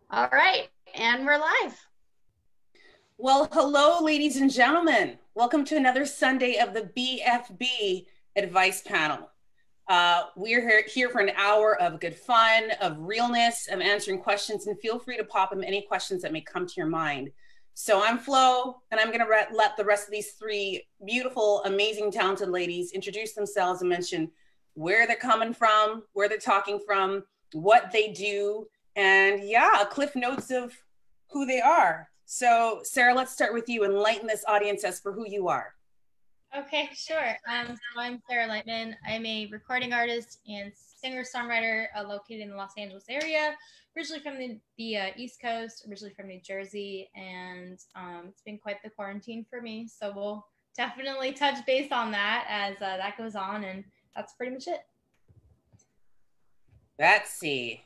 All right, and we're live. Well, hello, ladies and gentlemen. Welcome to another Sunday of the BFB Advice Panel. We're here for an hour of good fun, of realness, of answering questions, and feel free to pop in any questions that may come to your mind. So I'm Flo, and I'm going to let the rest of these three beautiful, amazing, talented ladies introduce themselves and mention where they're coming from, where they're talking from, what they do, and yeah, cliff notes of who they are. So, Sarah, let's start with you. Enlighten this audience as for who you are. Okay, sure. So I'm Sarah Lightman. I'm a recording artist and singer-songwriter located in the Los Angeles area, originally from the East Coast, originally from New Jersey, and it's been quite the quarantine for me. So we'll definitely touch base on that as that goes on, and that's pretty much it. Betsy.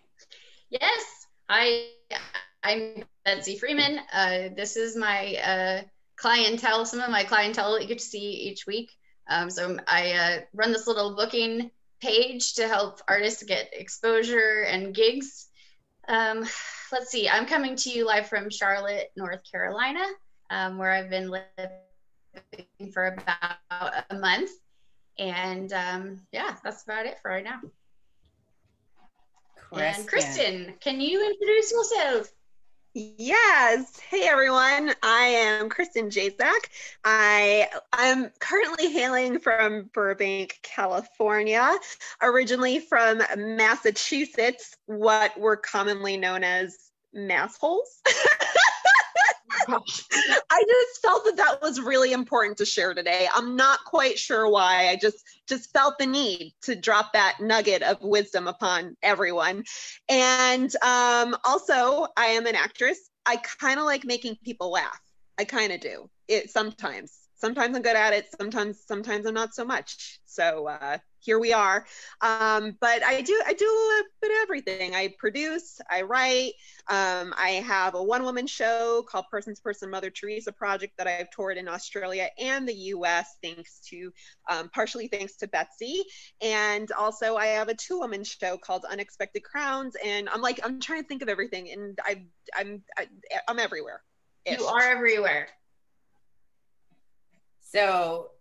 Yes, I'm Betsy Freeman. This is my clientele, some of my clientele that you get to see each week. So I run this little booking page to help artists get exposure and gigs. Let's see, I'm coming to you live from Charlotte, North Carolina, where I've been living for about a month. And yeah, that's about it for right now. And Christin, can you introduce yourself? Yes. Hey, everyone. I am Christin Jezak. I'm currently hailing from Burbank, California, originally from Massachusetts, what were commonly known as massholes. I just felt that was really important to share today. I'm not quite sure why. I just felt the need to drop that nugget of wisdom upon everyone. And also, I am an actress. I kind of like making people laugh. I kind of do it sometimes. Sometimes I'm good at it. Sometimes I'm not so much. So here we are. But I do a bit of everything. I produce, I write. I have a one-woman show called Person to Person Mother Teresa Project that I've toured in Australia and the US partially thanks to Betsy. And also I have a two-woman show called Unexpected Crowns. And I'm trying to think of everything, and I'm everywhere. You are everywhere. So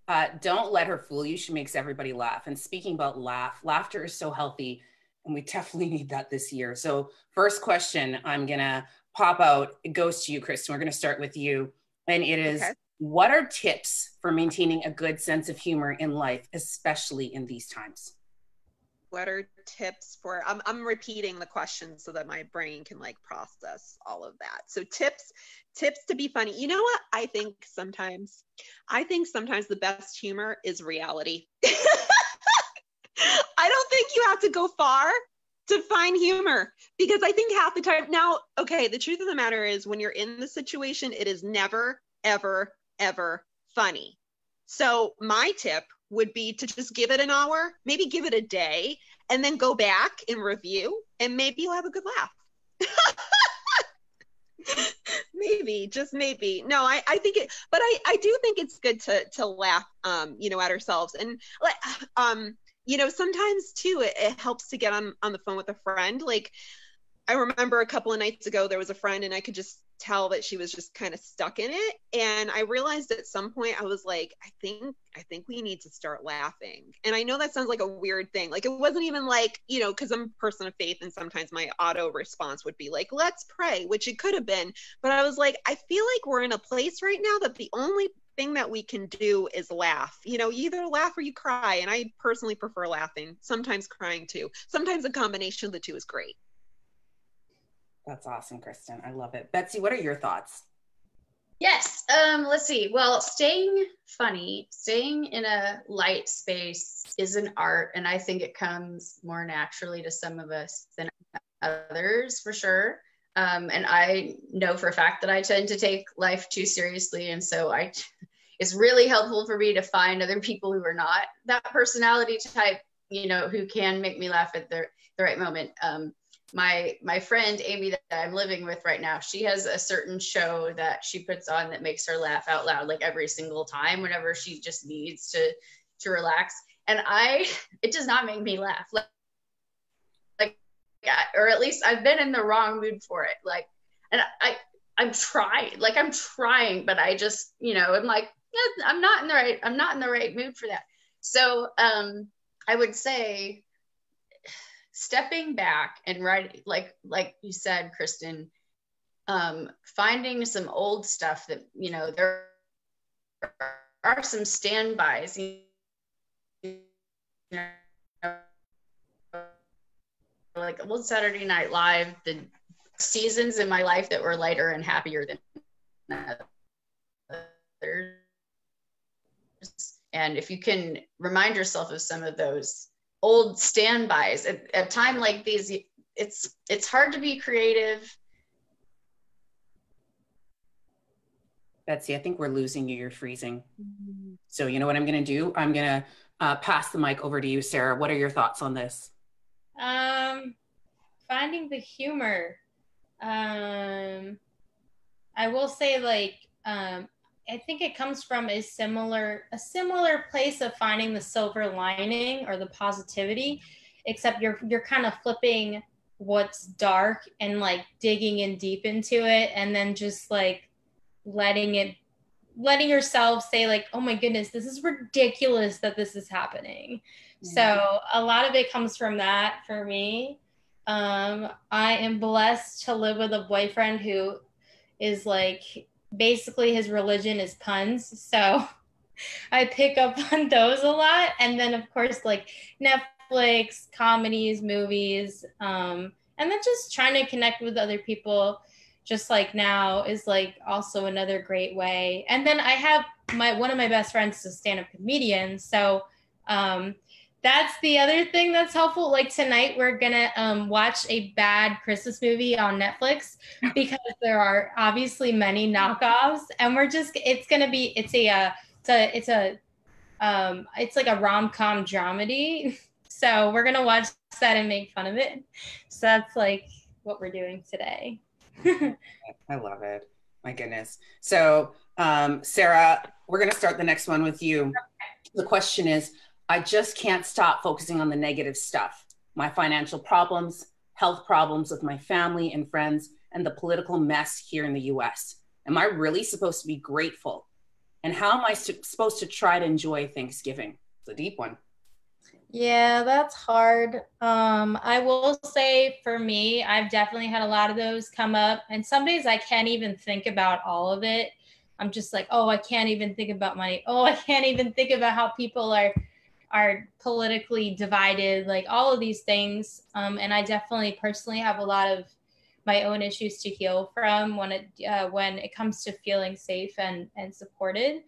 don't let her fool you. She makes everybody laugh. And speaking about laughter is so healthy, and we definitely need that this year. So first question I'm going to pop out. It goes to you, Christin. We're going to start with you. And it is, okay, what are tips for maintaining a good sense of humor in life, especially in these times? What are tips for, I'm repeating the question so that my brain can process all of that. So tips to be funny. You know what? I think sometimes the best humor is reality. I don't think you have to go far to find humor, because I think half the time now, okay, the truth of the matter is when you're in the situation, it is never, ever, ever funny. So my tip would be to just give it an hour, maybe give it a day, and then go back and review, and maybe you'll have a good laugh. Maybe, just maybe. No, I think it, but I do think it's good to laugh, at ourselves. And sometimes too, it helps to get on the phone with a friend. Like, I remember a couple of nights ago, there was a friend, and I could just tell that she was just kind of stuck in it. And I realized at some point, I was like, I think we need to start laughing. And I know that sounds like a weird thing. Like, it wasn't even because I'm a person of faith, and sometimes my auto response would be like, let's pray, which it could have been. But I was like, I feel like we're in a place right now that the only thing that we can do is laugh. You either laugh or you cry. And I personally prefer laughing, sometimes crying too. Sometimes a combination of the two is great. That's awesome, Christin. I love it. Betsy, what are your thoughts? Yes. Let's see. Well, staying funny, staying in a light space is an art, and I think it comes more naturally to some of us than others, for sure. And I know for a fact that I tend to take life too seriously, and so it's really helpful for me to find other people who are not that personality type, who can make me laugh at the right moment. My friend Amy that I'm living with right now, she has a certain show that she puts on that makes her laugh out loud like every single time whenever she just needs to relax. And it does not make me laugh. Like or at least I've been in the wrong mood for it. Like, and I'm trying, but I just, I'm like, yeah, I'm not in the right mood for that. So, I would say stepping back and writing, like you said, Christin, finding some old stuff that, there are some standbys, like old Saturday Night Live, the seasons in my life that were lighter and happier than others. And if you can remind yourself of some of those old standbys at a time like these, it's hard to be creative. Betsy, I think we're losing you. You're freezing. So you know what I'm going to do? I'm going to pass the mic over to you, Sarah. What are your thoughts on this? Finding the humor. I will say, like, I think it comes from a similar place of finding the silver lining or the positivity, except you're kind of flipping what's dark and like digging in deep into it, and then just like letting yourself say like, oh my goodness, this is ridiculous that this is happening. Mm-hmm. So a lot of it comes from that for me. I am blessed to live with a boyfriend who is like, basically his religion is puns. So I pick up on those a lot. And then of course, like Netflix, comedies, movies, and then just trying to connect with other people just like now is like also another great way. And then I have one of my best friends is a stand-up comedian. So that's the other thing that's helpful. Like tonight we're gonna watch a bad Christmas movie on Netflix because there are obviously many knockoffs, and it's like a rom-com dramedy. So we're gonna watch that and make fun of it. So that's like what we're doing today. I love it. My goodness. So Sarah, we're gonna start the next one with you. The question is, I just can't stop focusing on the negative stuff. My financial problems, health problems with my family and friends, and the political mess here in the US. Am I really supposed to be grateful? And how am I supposed to try to enjoy Thanksgiving? It's a deep one. Yeah, that's hard. I will say for me, I've definitely had a lot of those come up. And some days I can't even think about all of it. I'm just like, oh, I can't even think about money. Oh, I can't even think about how people are politically divided, like all of these things. And I definitely personally have a lot of my own issues to heal from when it comes to feeling safe and supported.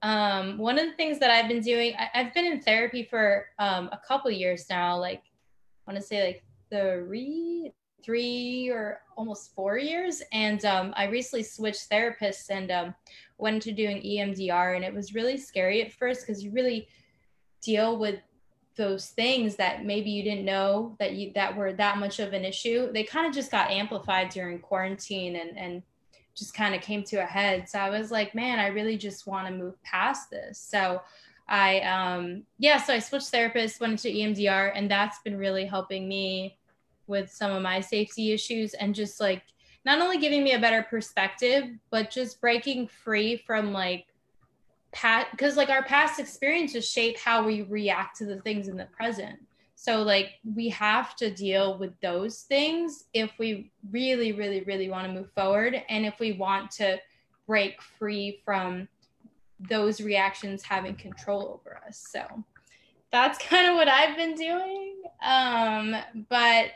One of the things that I've been doing, I've been in therapy for a couple years now, like I want to say like 3 or almost 4 years. And I recently switched therapists and went into doing EMDR, and it was really scary at first because you really deal with those things that maybe you didn't know that were that much of an issue. They kind of just got amplified during quarantine and just kind of came to a head. So I was like, man, I really just want to move past this. So I switched therapists, went into EMDR, and that's been really helping me with some of my safety issues and just like not only giving me a better perspective, but just breaking free from like because like our past experiences shape how we react to the things in the present. So like we have to deal with those things if we really, really, really want to move forward, and if we want to break free from those reactions having control over us. So that's kind of what I've been doing. But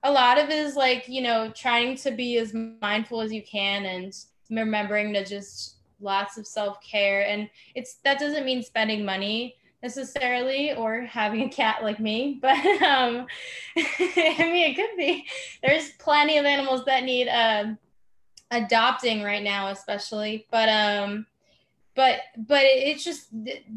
a lot of it is like, trying to be as mindful as you can and remembering to just lots of self-care. And that doesn't mean spending money necessarily or having a cat like me, but I mean, it could be. There's plenty of animals that need adopting right now, especially, but it's just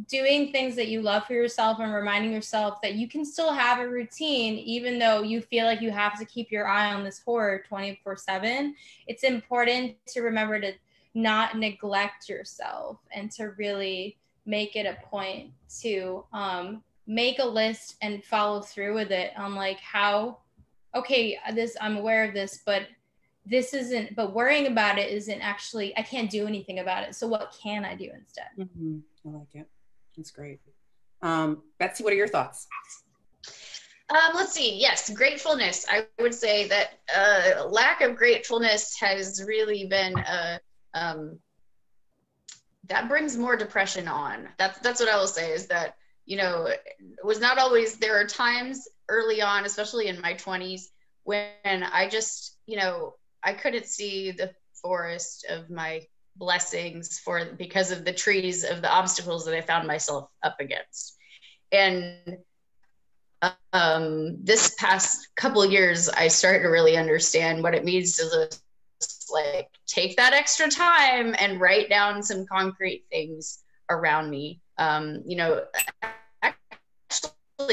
doing things that you love for yourself and reminding yourself that you can still have a routine even though you feel like you have to keep your eye on this horror 24/7. It's important to remember to not neglect yourself and to really make it a point to make a list and follow through with it on like how okay, I'm aware of this, but worrying about it isn't actually, I can't do anything about it. So what can I do instead? Mm-hmm. I like it. That's great. Betsy, what are your thoughts? Let's see. Yes, gratefulness. I would say that lack of gratefulness has really been that brings more depression on. That's what I will say, is that, it was not always. There are times early on, especially in my 20s, when I just, I couldn't see the forest of my blessings because of the trees of the obstacles that I found myself up against. And this past couple of years, I started to really understand what it means to just like take that extra time and write down some concrete things around me. Actually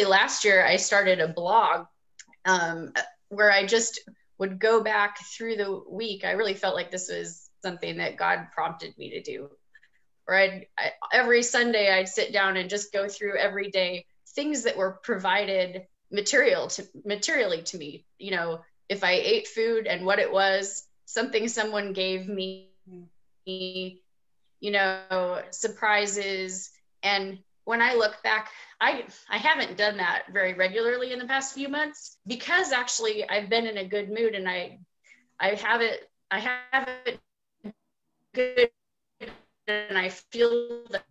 last year I started a blog where I just would go back through the week. I really felt like this was something that God prompted me to do. Or every Sunday I'd sit down and just go through every day things that were provided materially to me. If I ate food and what it was, something someone gave me, surprises. And when I look back, I haven't done that very regularly in the past few months, because actually I've been in a good mood, and I have it good, and I feel that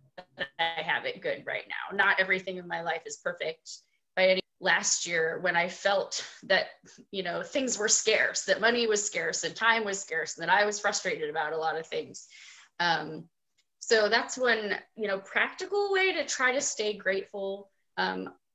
I have it good right now. Not everything in my life is perfect by any. Last year, when I felt that, things were scarce, that money was scarce and time was scarce, and that I was frustrated about a lot of things. So that's one, practical way to try to stay grateful.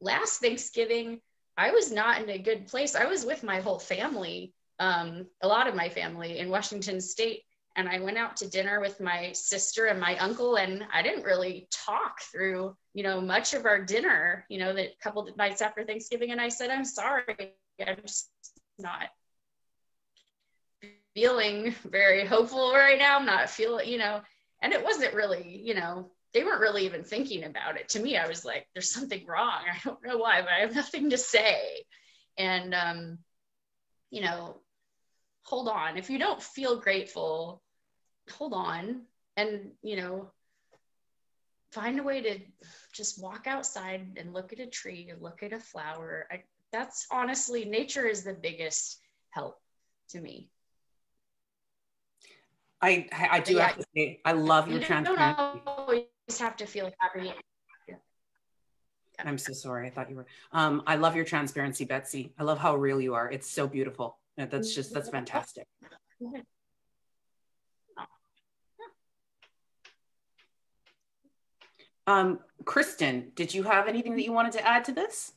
Last Thanksgiving, I was not in a good place. I was with my whole family, a lot of my family in Washington State. And I went out to dinner with my sister and my uncle, and I didn't really talk through, much of our dinner, the couple of nights after Thanksgiving. And I said, I'm sorry, I'm just not feeling very hopeful right now. I'm not feeling, and it wasn't really, they weren't really even thinking about it. To me, I was like, there's something wrong. I don't know why, but I have nothing to say. And, hold on. If you don't feel grateful, hold on and, find a way to just walk outside and look at a tree and look at a flower. That's honestly, nature is the biggest help to me. I do have to say, I love your transparency. You don't always have to feel happy. Yeah. I'm so sorry. I thought you were. I love your transparency, Betsy. I love how real you are. It's so beautiful. That's fantastic. Christin, did you have anything that you wanted to add to this?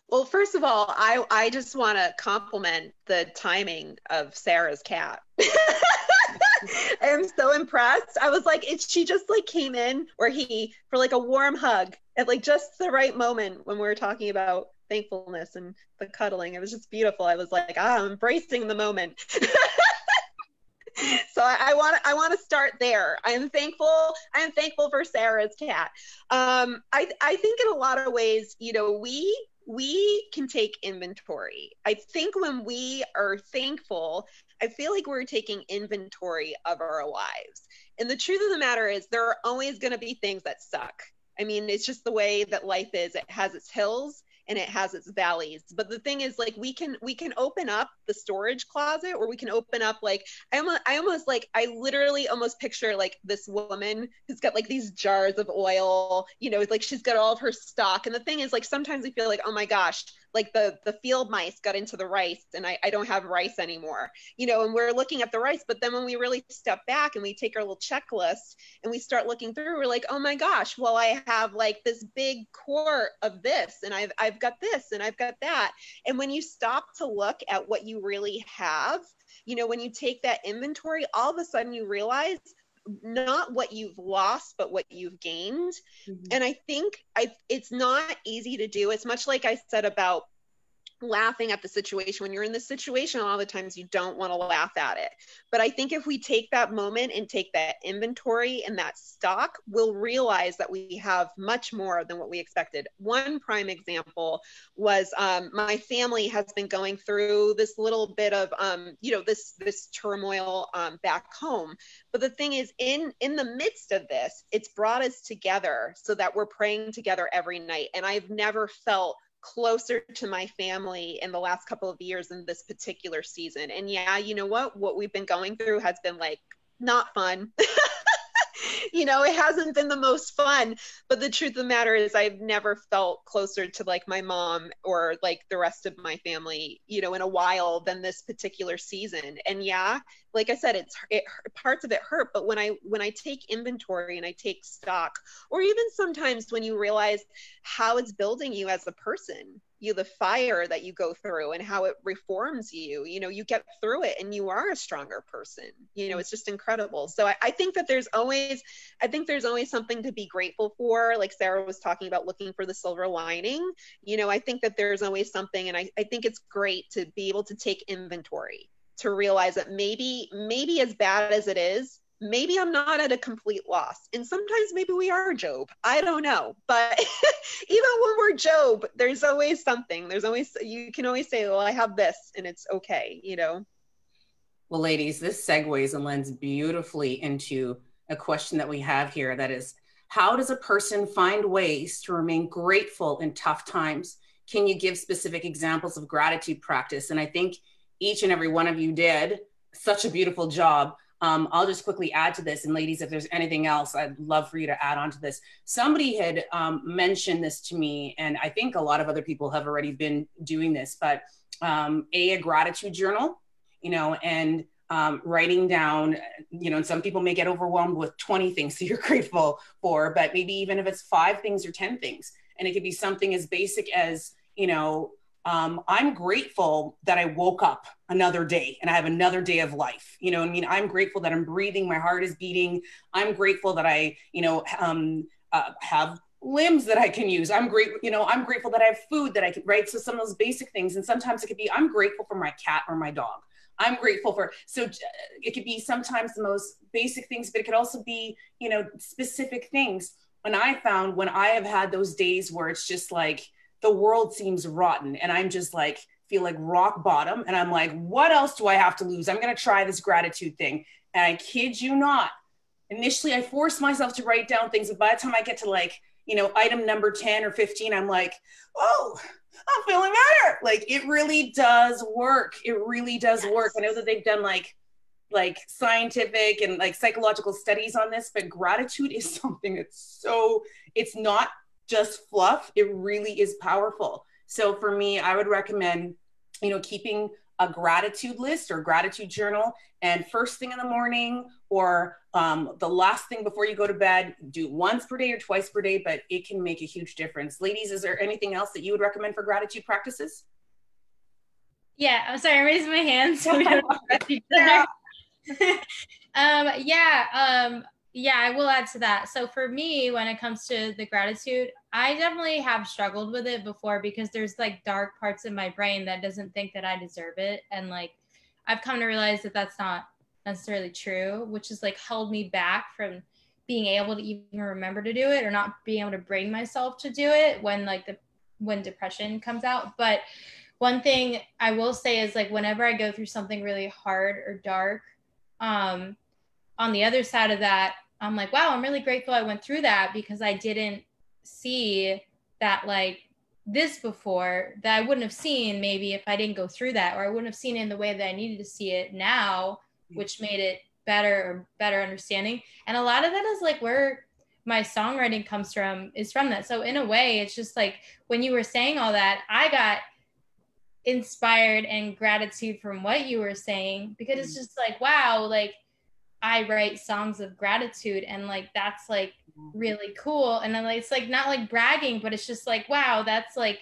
Well, first of all, I just want to compliment the timing of Sarah's cat. I am so impressed. I was like, she just like came in for like a warm hug at like just the right moment when we were talking about thankfulness and the cuddling. It was just beautiful. I was like, I'm embracing the moment. So I want to start there. I am thankful for Sarah's cat. I think in a lot of ways, we can take inventory. I think when we are thankful, I feel like we're taking inventory of our lives. And the truth of the matter is, there are always going to be things that suck. I mean, it's just the way that life is. It has its hills and it has its valleys. But the thing is, like, we can open up the storage closet, or we can open up, like, I literally almost picture like this woman who's got like these jars of oil, like she's got all of her stock. And the thing is, like, sometimes we feel like, oh my gosh, like the field mice got into the rice and I don't have rice anymore, and we're looking at the rice. But then when we really step back and we take our little checklist and we start looking through, we're like, oh my gosh, well, I have like this big quart of this, and I've got this, and I've got that. And when you stop to look at what you really have, when you take that inventory, all of a sudden you realize not what you've lost, but what you've gained. Mm-hmm. And I think it's not easy to do. It's much like I said about laughing at the situation. When you're in this situation, a lot of the times you don't want to laugh at it. But I think if we take that moment and take that inventory and that stock, we'll realize that we have much more than what we expected. One prime example was my family has been going through this little bit of this turmoil back home. But the thing is, in the midst of this, it's brought us together so that we're praying together every night. And I've never felt closer to my family in the last couple of years in this particular season. And yeah, you know what we've been going through has been like not fun. It hasn't been the most fun, but the truth of the matter is I've never felt closer to like my mom or like the rest of my family, in a while than this particular season. And yeah, like I said, parts of it hurt, but when I take inventory and I take stock, or even sometimes when you realize how it's building you as a person, the fire that you go through and how it reforms you, you get through it and you are a stronger person. It's just incredible. So I think that there's always something to be grateful for. Like Sarah was talking about looking for the silver lining. I think that there's always something, and I think it's great to be able to take inventory, to realize that maybe as bad as it is, maybe I'm not at a complete loss. And sometimes maybe we are Job. I don't know. But even when we're Job, there's always something. You can always say, well, I have this and it's okay, Well, ladies, this segues and lends beautifully into a question that we have here. That is, how does a person find ways to remain grateful in tough times? Can you give specific examples of gratitude practice? And I think each and every one of you did such a beautiful job. I'll just quickly add to this. And ladies, if there's anything else, I'd love for you to add on to this. Somebody had mentioned this to me, and I think a lot of other people have already been doing this, but a gratitude journal, and writing down, and some people may get overwhelmed with 20 things that you're grateful for, but maybe even if it's 5 things or 10 things, and it could be something as basic as, I'm grateful that I woke up another day and I have another day of life. I'm grateful that I'm breathing. My heart is beating. I'm grateful that I, have limbs that I can use. I'm grateful that I have food that I can, right? So some of those basic things. And sometimes it could be, I'm grateful for my cat or my dog. I'm grateful for, so it could be sometimes the most basic things, but it could also be, specific things. And I found when I have had those days where it's just like, the world seems rotten and I'm just like, feel like rock bottom. And I'm like, what else do I have to lose? I'm going to try this gratitude thing. And I kid you not, initially I forced myself to write down things. But by the time I get to like, item number 10 or 15, I'm like, oh, I'm feeling better. Like it really does work. It really does work. I know that they've done like scientific and like psychological studies on this, but gratitude is something that's it's not just fluff. It really is powerful. So for me, I would recommend, keeping a gratitude list or gratitude journal, and first thing in the morning or the last thing before you go to bed, do once per day or twice per day, but it can make a huge difference. Ladies, is there anything else that you would recommend for gratitude practices? Yeah, I'm sorry, I'm raising my hand so we don't interrupt each other. Yeah, I will add to that. So for me, when it comes to the gratitude, I definitely have struggled with it before because there's like dark parts of my brain that doesn't think that I deserve it. And like, I've come to realize that that's not necessarily true, which has like held me back from being able to even remember to do it or not being able to bring myself to do it when depression comes out. But one thing I will say is like, whenever I go through something really hard or dark, on the other side of that, I'm like, wow, I'm really grateful I went through that because I didn't see that like this before, that I wouldn't have seen maybe if I didn't go through that, or I wouldn't have seen it in the way that I needed to see it now, which made it better understanding. And a lot of that is like where my songwriting comes from, is from that. So in a way, it's just like when you were saying all that, I got inspired and gratitude from what you were saying, because it's just like, wow, like I write songs of gratitude and like that's like really cool. And then like it's like not like bragging, but it's just like, wow, that's like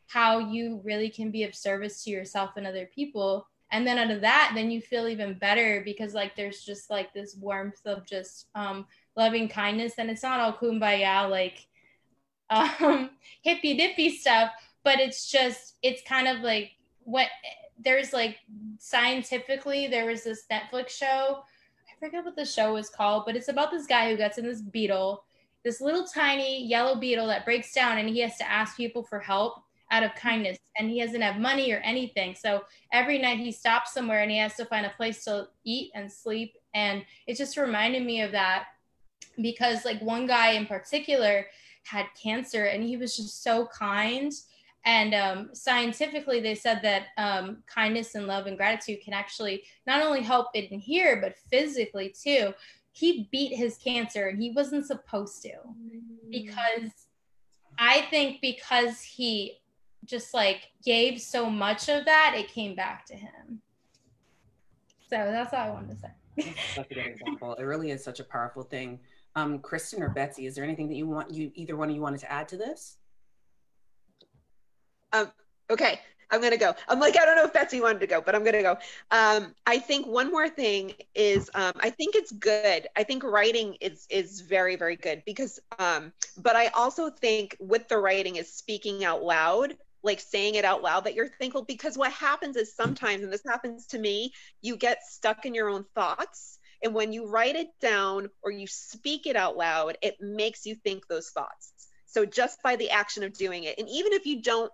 how you really can be of service to yourself and other people. And then out of that, then you feel even better because like there's just like this warmth of just loving kindness. And it's not all kumbaya like hippy dippy stuff, but it's kind of like what there's like scientifically, there was this Netflix show. I forget what the show was called, but it's about this guy who gets in this beetle, this little tiny yellow beetle that breaks down, and he has to ask people for help out of kindness, and he doesn't have money or anything. So every night he stops somewhere and he has to find a place to eat and sleep. And it just reminded me of that, because like one guy in particular had cancer and he was just so kind. And scientifically, they said that kindness and love and gratitude can actually not only help in here, but physically too. He beat his cancer and he wasn't supposed to, because I think because he just like gave so much of that, it came back to him. So that's all I wanted to say. That's a good example. It really is such a powerful thing. Christin or Betsy, is there anything that either one of you wanted to add to this? Okay, I'm gonna go. I'm like, I don't know if Betsy wanted to go, but I'm gonna go. I think one more thing is, I think it's good. I think writing is very, very good, because, but I also think with the writing is speaking out loud, like saying it out loud that you're thankful, because what happens is sometimes, and this happens to me, you get stuck in your own thoughts. And when you write it down or you speak it out loud, it makes you think those thoughts. So just by the action of doing it, and even if you don't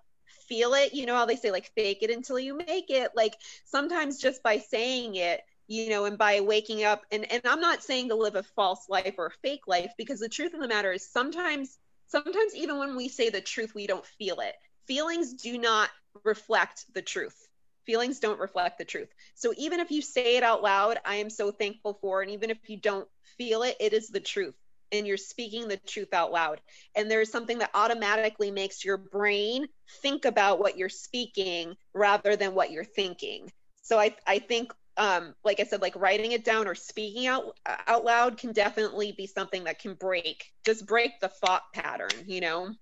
feel it, you know how they say like fake it until you make it, like sometimes just by saying it, you know, and by waking up, and I'm not saying to live a false life or a fake life, because the truth of the matter is sometimes even when we say the truth, we don't feel it. Feelings do not reflect the truth. Feelings don't reflect the truth. So even if you say it out loud, I am so thankful for, and even if you don't feel it, it is the truth. And you're speaking the truth out loud. And there's something that automatically makes your brain think about what you're speaking rather than what you're thinking. So I think, like I said, like writing it down or speaking out loud can definitely be something that can break the thought pattern, you know?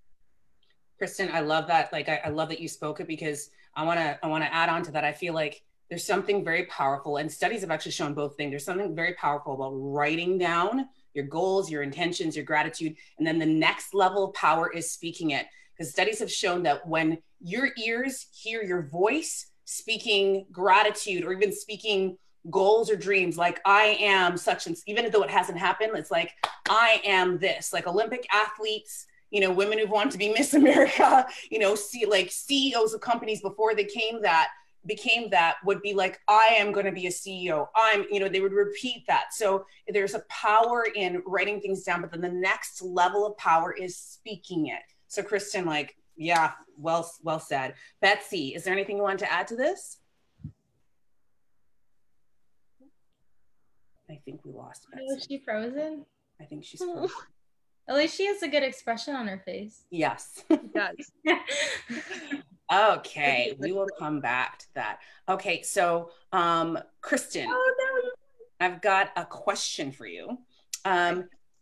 Christin, I love that. Like, I love that you spoke it, because I want to add on to that. I feel like there's something very powerful, and studies have actually shown both things. There's something very powerful about writing down your goals, your intentions, your gratitude. And then the next level of power is speaking it. Because studies have shown that when your ears hear your voice speaking gratitude, or even speaking goals or dreams, like I am such, and even though it hasn't happened, it's like, I am this, like Olympic athletes, you know, women who've wanted to be Miss America, you know, like CEOs of companies before they became that would be like, I am going to be a CEO. They would repeat that. So there's a power in writing things down, but then the next level of power is speaking it. So Christin, like, yeah, well said. Betsy, is there anything you want to add to this? I think we lost Betsy. Oh, is she frozen? I think she's frozen. At least she has a good expression on her face. Yes. She does. Okay, we will come back to that. Okay, so Christin, I've got a question for you.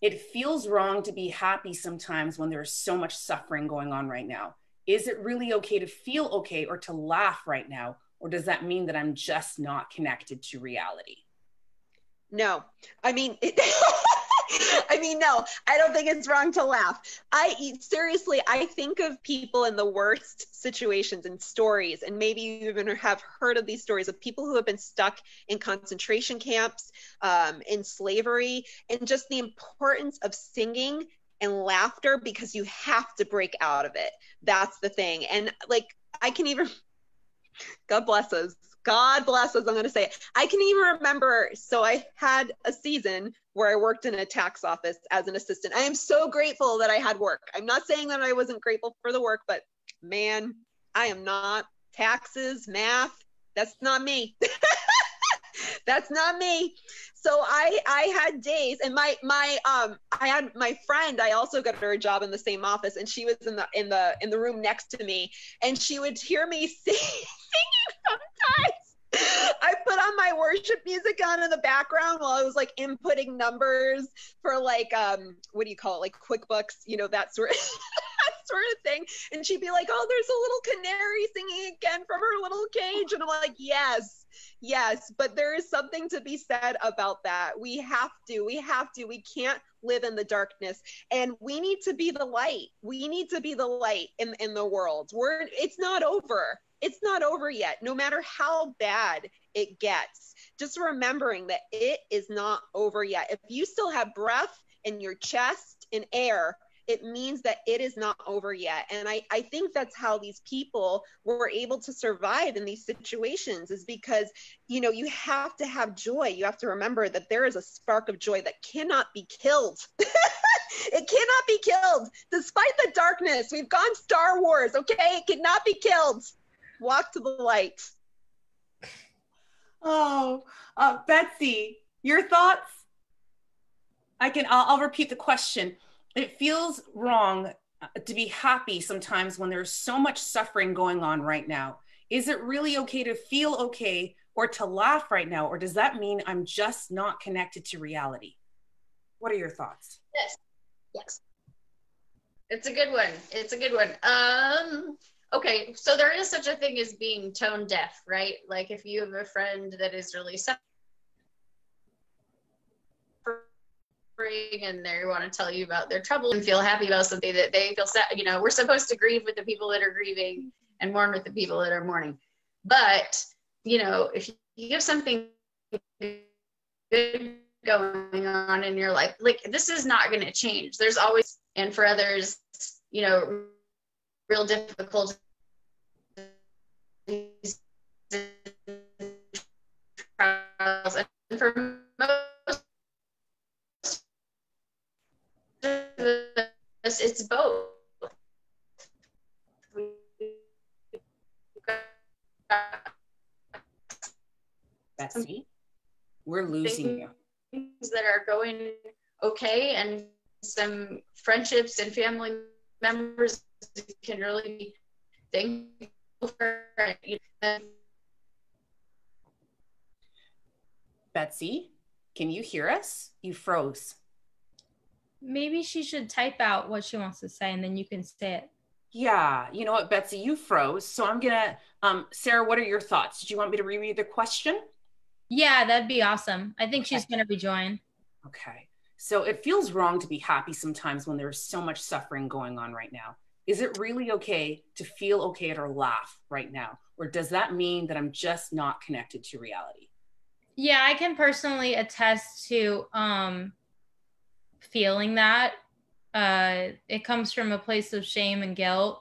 It feels wrong to be happy sometimes when there's so much suffering going on right now. Is it really okay to feel okay or to laugh right now? Or does that mean that I'm just not connected to reality? No, no, I don't think it's wrong to laugh. Seriously, I think of people in the worst situations and stories, and maybe you even have heard of these stories of people who have been stuck in concentration camps, in slavery, and just the importance of singing and laughter, because you have to break out of it. That's the thing. And like, I can even, God bless us, I'm going to say it. I can even remember, so I had a season where I worked in a tax office as an assistant. I am so grateful that I had work. I'm not saying that I wasn't grateful for the work, but man, I am not. Taxes, math, that's not me. That's not me. So I had days, and I had my friend, I also got her a job in the same office, and she was in the room next to me, and she would hear me singing sometimes. I put on my worship music on in the background while I was like inputting numbers for like what do you call it, like QuickBooks, you know, that sort of thing. And she'd be like, oh, there's a little canary singing again from her little cage. And I'm like, yes, Yes, but there is something to be said about that. We can't live in the darkness, and we need to be the light. We need to be the light in the world. It's not over. It's not over yet. No matter how bad it gets, just remembering that it is not over yet. If you still have breath in your chest and air, it means that it is not over yet. And I think that's how these people were able to survive in these situations, is because, you know, you have to have joy. You have to remember that there is a spark of joy that cannot be killed. It cannot be killed. Despite the darkness, we've gone Star Wars, okay? It cannot be killed. Walk to the light. Oh, Betsy, your thoughts? I'll repeat the question. It feels wrong to be happy sometimes when there's so much suffering going on right now. Is it really okay to feel okay or to laugh right now? Or does that mean I'm just not connected to reality? What are your thoughts? Yes. It's a good one. It's a good one. Okay, so there is such a thing as being tone deaf, right? Like if you have a friend that is really suffering and they want to tell you about their trouble and feel happy about something that they feel sad, you know, we're supposed to grieve with the people that are grieving and mourn with the people that are mourning. But, you know, if you have something good going on in your life, like this is not going to change. There's always, and for others, you know, real difficult trials, and for most it's both. Betsy, we're losing you. Things that are going okay, and some friendships and family members can really be thankful for. Betsy, can you hear us? You froze. Maybe she should type out what she wants to say and then you can say it. Yeah, you know what, Betsy, you froze. So I'm gonna, Sarah, what are your thoughts? Did you want me to reread the question? Yeah, that'd be awesome. I think she's gonna rejoin. Okay, so it feels wrong to be happy sometimes when there's so much suffering going on right now. Is it really okay to feel okay or laugh right now? Or does that mean that I'm just not connected to reality? Yeah, I can personally attest to feeling that. It comes from a place of shame and guilt,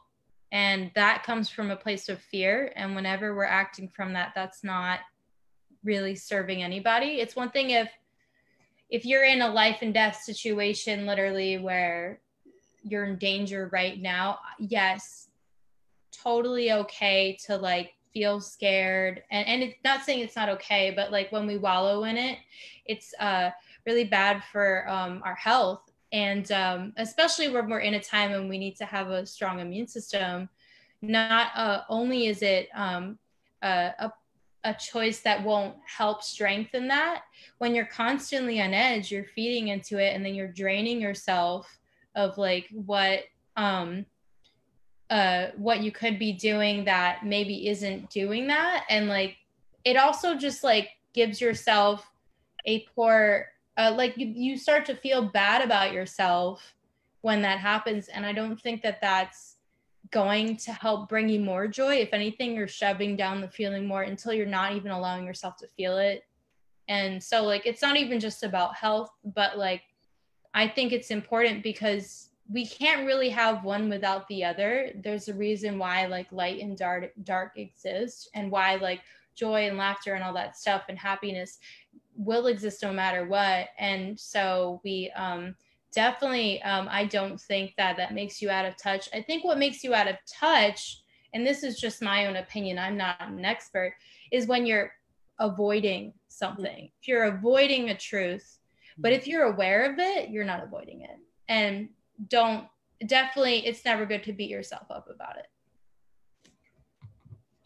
and that comes from a place of fear. And whenever we're acting from that, that's not really serving anybody. It's one thing if you're in a life and death situation, literally, where you're in danger right now, yes, totally okay to like feel scared, and it's not saying it's not okay, but like when we wallow in it, it's really bad for our health. And especially when we're in a time when we need to have a strong immune system. Not only is it a choice that won't help strengthen that, when you're constantly on edge, you're feeding into it, and then you're draining yourself of like what you could be doing that maybe isn't doing that. And like it also just like gives yourself a poor like you start to feel bad about yourself when that happens. And I don't think that that's going to help bring you more joy. If anything, you're shoving down the feeling more until you're not even allowing yourself to feel it. And so like it's not even just about health, but like I think it's important because we can't really have one without the other. There's a reason why like light and dark exist, and why like joy and laughter and all that stuff and happiness will exist no matter what. And so we definitely, I don't think that makes you out of touch. I think what makes you out of touch, and this is just my own opinion, I'm not an expert, is when you're avoiding something. If you're avoiding a truth, but if you're aware of it, you're not avoiding it. And it's never good to beat yourself up about it.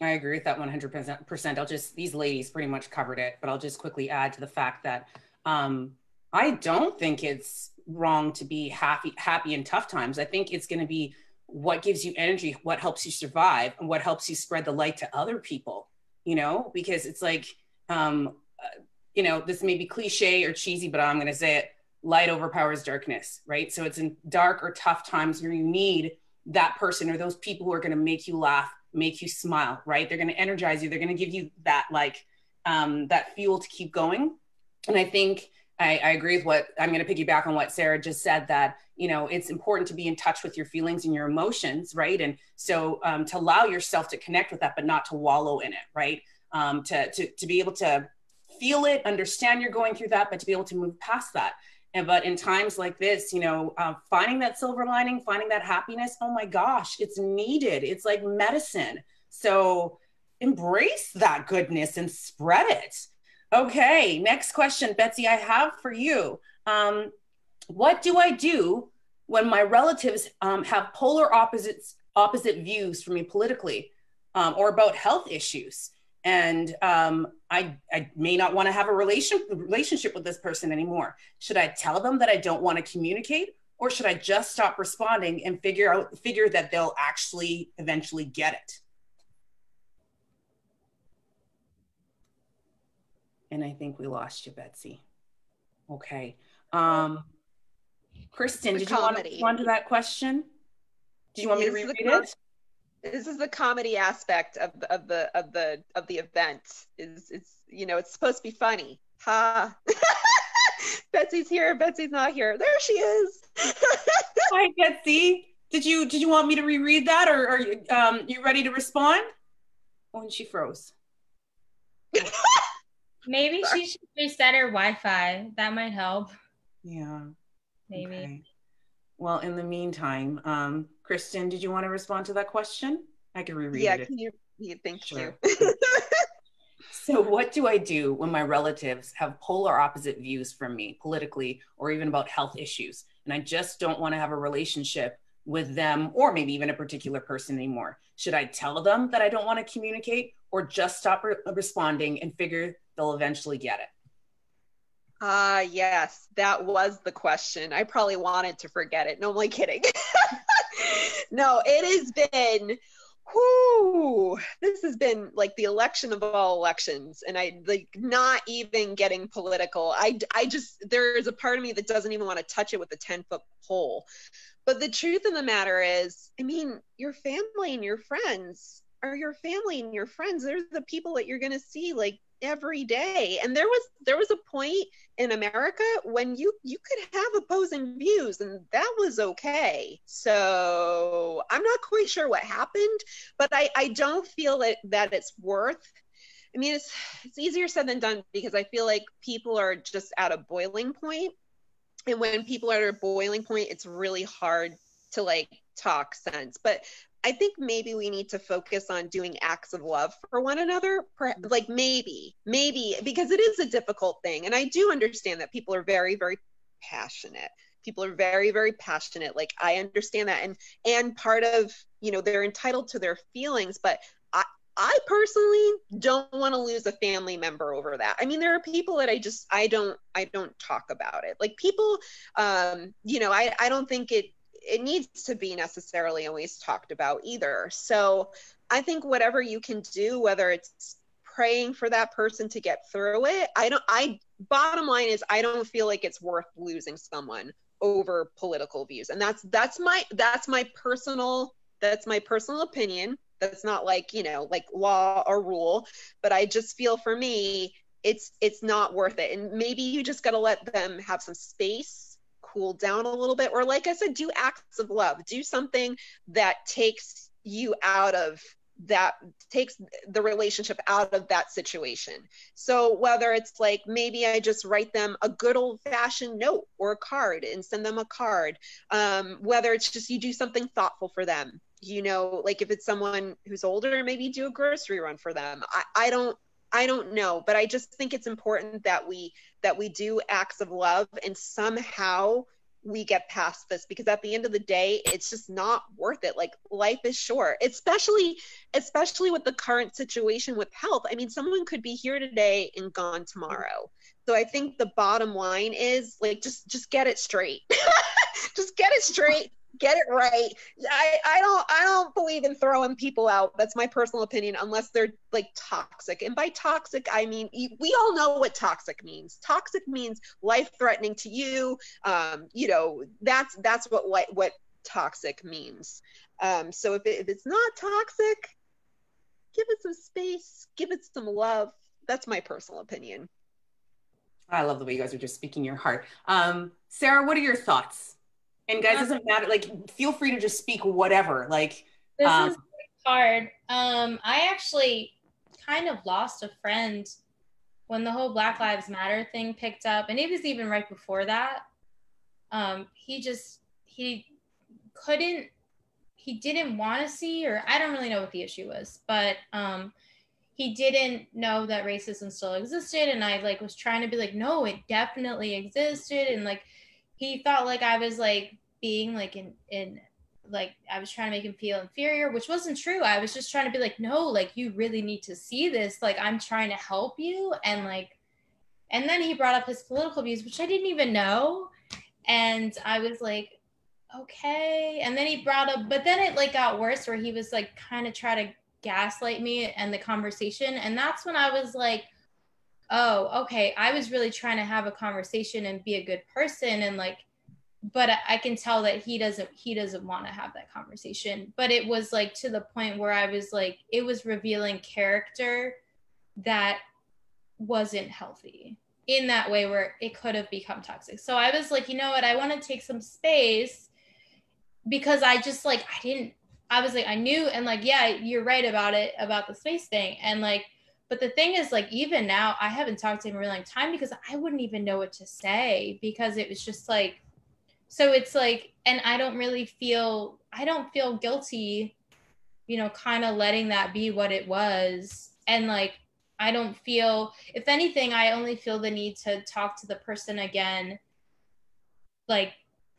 I agree with that 100%. These ladies pretty much covered it, but I'll just quickly add to the fact that I don't think it's wrong to be happy in tough times. I think it's going to be what gives you energy, what helps you survive, and what helps you spread the light to other people. you know, because it's like, you know, this may be cliche or cheesy, but I'm going to say it, light overpowers darkness, right? So it's in dark or tough times where you need that person or those people who are going to make you laugh, make you smile, right? They're going to energize you. They're going to give you that, like, that fuel to keep going. And I think I agree with what, I'm going to piggyback on what Sarah just said, that, you know, it's important to be in touch with your feelings and your emotions, right? And so to allow yourself to connect with that, but not to wallow in it, right? To be able to feel it, understand you're going through that, but to be able to move past that. But in times like this, you know, finding that silver lining, finding that happiness, oh my gosh, it's needed. It's like medicine. So embrace that goodness and spread it. Okay, next question, Betsy, I have for you. What do I do when my relatives have polar opposite views from me politically or about health issues? And I may not want to have a relationship with this person anymore. Should I tell them that I don't want to communicate, or should I just stop responding and figure that they'll actually eventually get it? And I think we lost you, Betsy. Okay. Christin, did you want to respond to that question? Do you want me to reread it? This is the comedy aspect of the event. It's you know, it's supposed to be funny. Ha. Betsy's here. Betsy's not here. There she is. Hi, Betsy. Did you want me to reread that, or are you ready to respond? Oh, and she froze. Maybe she should reset her Wi-Fi. That might help. Yeah. Maybe. Okay. Well, in the meantime, Christin, did you want to respond to that question? I can reread it. Yeah, thank Sure. you. So what do I do when my relatives have polar opposite views from me politically, or even about health issues, and I just don't want to have a relationship with them, or maybe even a particular person anymore? Should I tell them that I don't want to communicate, or just stop responding and figure they'll eventually get it? Yes, that was the question. I probably wanted to forget it. No, I'm only kidding. No, it has been, this has been like the election of all elections, and I like not even getting political. I just, there is a part of me that doesn't even want to touch it with a 10-foot pole. But the truth of the matter is, I mean, your family and your friends are your family and your friends. They're the people that you're going to see like every day. And there was a point in America when you could have opposing views, and that was okay. So I'm not quite sure what happened, but I don't feel that it's worth, I mean, it's easier said than done, because I feel like people are just at a boiling point. And when people are at a boiling point, it's really hard to like talk sense. But I think maybe we need to focus on doing acts of love for one another. Like maybe, because it is a difficult thing. And I do understand that people are very, very passionate. People are very, very passionate. Like I understand that. And part of, you know, they're entitled to their feelings, but I personally don't want to lose a family member over that. I mean, there are people that I don't talk about it. Like people, you know, I don't think it needs to be necessarily always talked about either. So I think whatever you can do, whether it's praying for that person to get through it, bottom line is, I don't feel like it's worth losing someone over political views. And that's my personal opinion. That's not like, you know, like law or rule, but I just feel for me, it's not worth it. And maybe you just got to let them have some space, cool down a little bit, or like I said, do acts of love, do something that takes you out of that, takes the relationship out of that situation. So whether it's like, maybe I just write them a good old fashioned note or a card and send them a card. Whether it's just you do something thoughtful for them, you know, like if it's someone who's older, maybe do a grocery run for them. I don't know, but I just think it's important that we do acts of love, and somehow we get past this, because at the end of the day, it's just not worth it. Like life is short, especially with the current situation with health. I mean, someone could be here today and gone tomorrow. So I think the bottom line is like, just get it straight. Just get it straight. Get it right. I don't believe in throwing people out. That's my personal opinion, unless they're like toxic. And by toxic, I mean, we all know what toxic means. Toxic means life-threatening to you. You know, that's what toxic means. So if it's not toxic, give it some space, give it some love. That's my personal opinion. I love the way you guys are just speaking your heart. Sarah, what are your thoughts? And guys, doesn't matter, like, feel free to just speak whatever. Like, this is hard. I actually kind of lost a friend when the whole Black Lives Matter thing picked up, and it was even right before that. He didn't want to see, or I don't really know what the issue was, but he didn't know that racism still existed, and I like was trying to be like, no, it definitely existed, and like he thought like I was like being like in like I was trying to make him feel inferior, which wasn't true. I was just trying to be like, no, like you really need to see this, like I'm trying to help you. And like, and then he brought up his political views, which I didn't even know, and I was like, okay. And then he brought up, but then it like got worse where he was like kind of try to gaslight me and the conversation, and that's when I was like, oh, okay, I was really trying to have a conversation and be a good person, and like, but I can tell that he doesn't want to have that conversation. But it was like to the point where I was like, it was revealing character that wasn't healthy in that way where it could have become toxic. So I was like, you know what, I want to take some space, because I just like, I was like, I knew, and like, yeah, you're right about it, about the space thing. And like, but the thing is, like, even now, I haven't talked to him in a really long time because I wouldn't even know what to say, because it was just like, so it's like, and I don't feel guilty, you know, kind of letting that be what it was. And like, I don't feel, if anything, I only feel the need to talk to the person again, like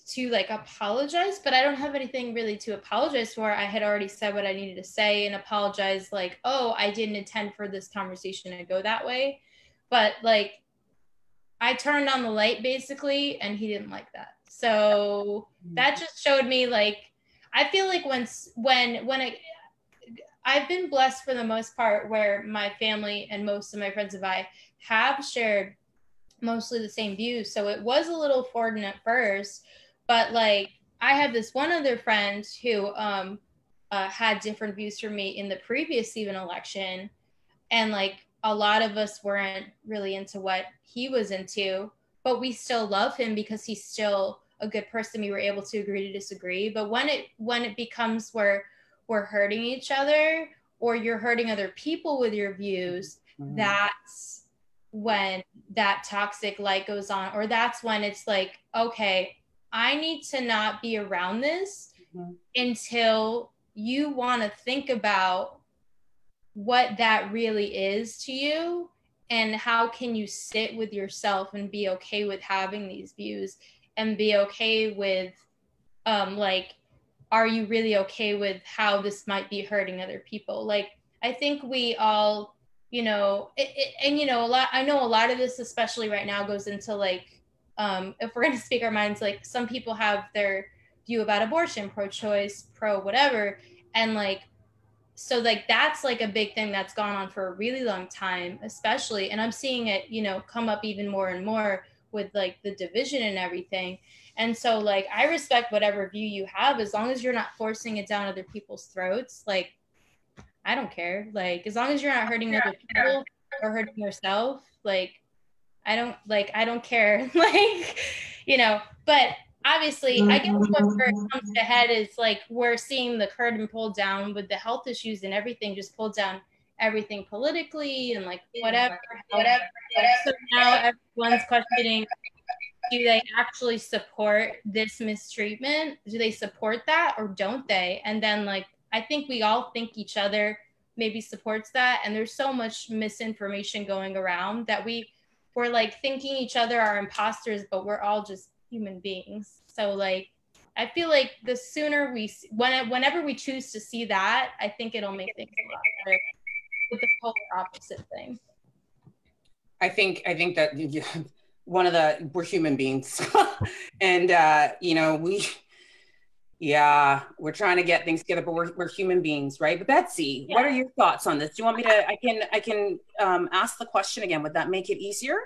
to like apologize, but I don't have anything really to apologize for. I had already said what I needed to say and apologize, like, oh, I didn't intend for this conversation to go that way. But like, I turned on the light basically, and he didn't like that. So that just showed me, like, I feel like I've been blessed for the most part where my family and most of my friends and I have shared mostly the same views. So it was a little foreign at first, but like I have this one other friend who had different views from me in the previous even election. And like a lot of us weren't really into what he was into, but we still love him because he's still a good person. We were able to agree to disagree. But when it becomes where we're hurting each other, or you're hurting other people with your views, that's when that toxic light goes on, or that's when it's like, okay, I need to not be around this until you want to think about what that really is to you, and how can you sit with yourself and be okay with having these views, and be okay with like, are you really okay with how this might be hurting other people? Like, I think we all, you know, and you know, I know a lot of this, especially right now, goes into like, if we're going to speak our minds, like some people have their view about abortion, pro-choice, pro whatever. And like, so like, that's like a big thing that's gone on for a really long time, especially. And I'm seeing it, you know, come up even more and more with like the division and everything. And so like, I respect whatever view you have, as long as you're not forcing it down other people's throats. Like, I don't care. Like, as long as you're not hurting other people or hurting yourself, like, I don't care. Like, you know, but obviously I guess what first comes to head is like, we're seeing the curtain pulled down with the health issues and everything, just pulled down everything politically and like whatever. So now everyone's questioning, do they actually support this mistreatment? Do they support that or don't they? And then like, I think we all think each other maybe supports that. And there's so much misinformation going around that we're like thinking each other are imposters, but we're all just human beings. So like, I feel like the sooner whenever we choose to see that, I think it'll make things a lot better with the polar opposite thing. I think that we're human beings and you know, Yeah, we're trying to get things together, but we're human beings, right? But Betsy, what are your thoughts on this? Do you want me to, I can ask the question again. Would that make it easier?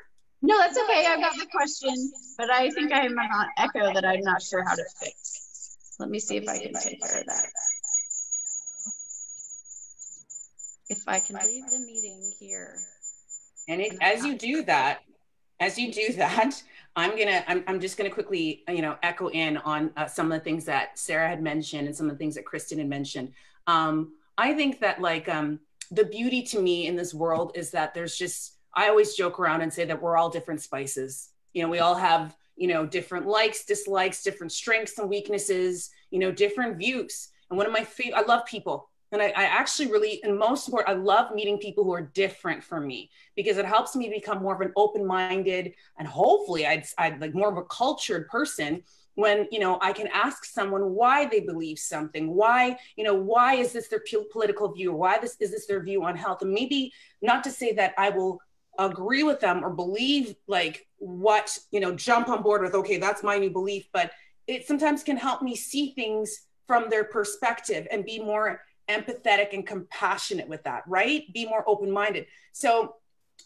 No, that's okay. I've got the question, but I think I'm on echo that I'm not sure how to fix. Let me see if I can take care of that. If I can leave the meeting here. And as you do that, I'm just gonna quickly, echo in on some of the things that Sarah had mentioned and some of the things that Christin had mentioned. I think that the beauty to me in this world is that I always joke around and say that we're all different spices. We all have, different likes, dislikes, different strengths and weaknesses, different views. And one of my I love people. And I actually really, and most important, I love meeting people who are different from me because it helps me become more of an open-minded and hopefully I'd like more of a cultured person when, I can ask someone why they believe something, why is this their political view? Why is this their view on health? And maybe not to say that I will agree with them or believe jump on board with, okay, that's my new belief, but it sometimes can help me see things from their perspective and be more empathetic and compassionate with that, right? Be more open-minded. So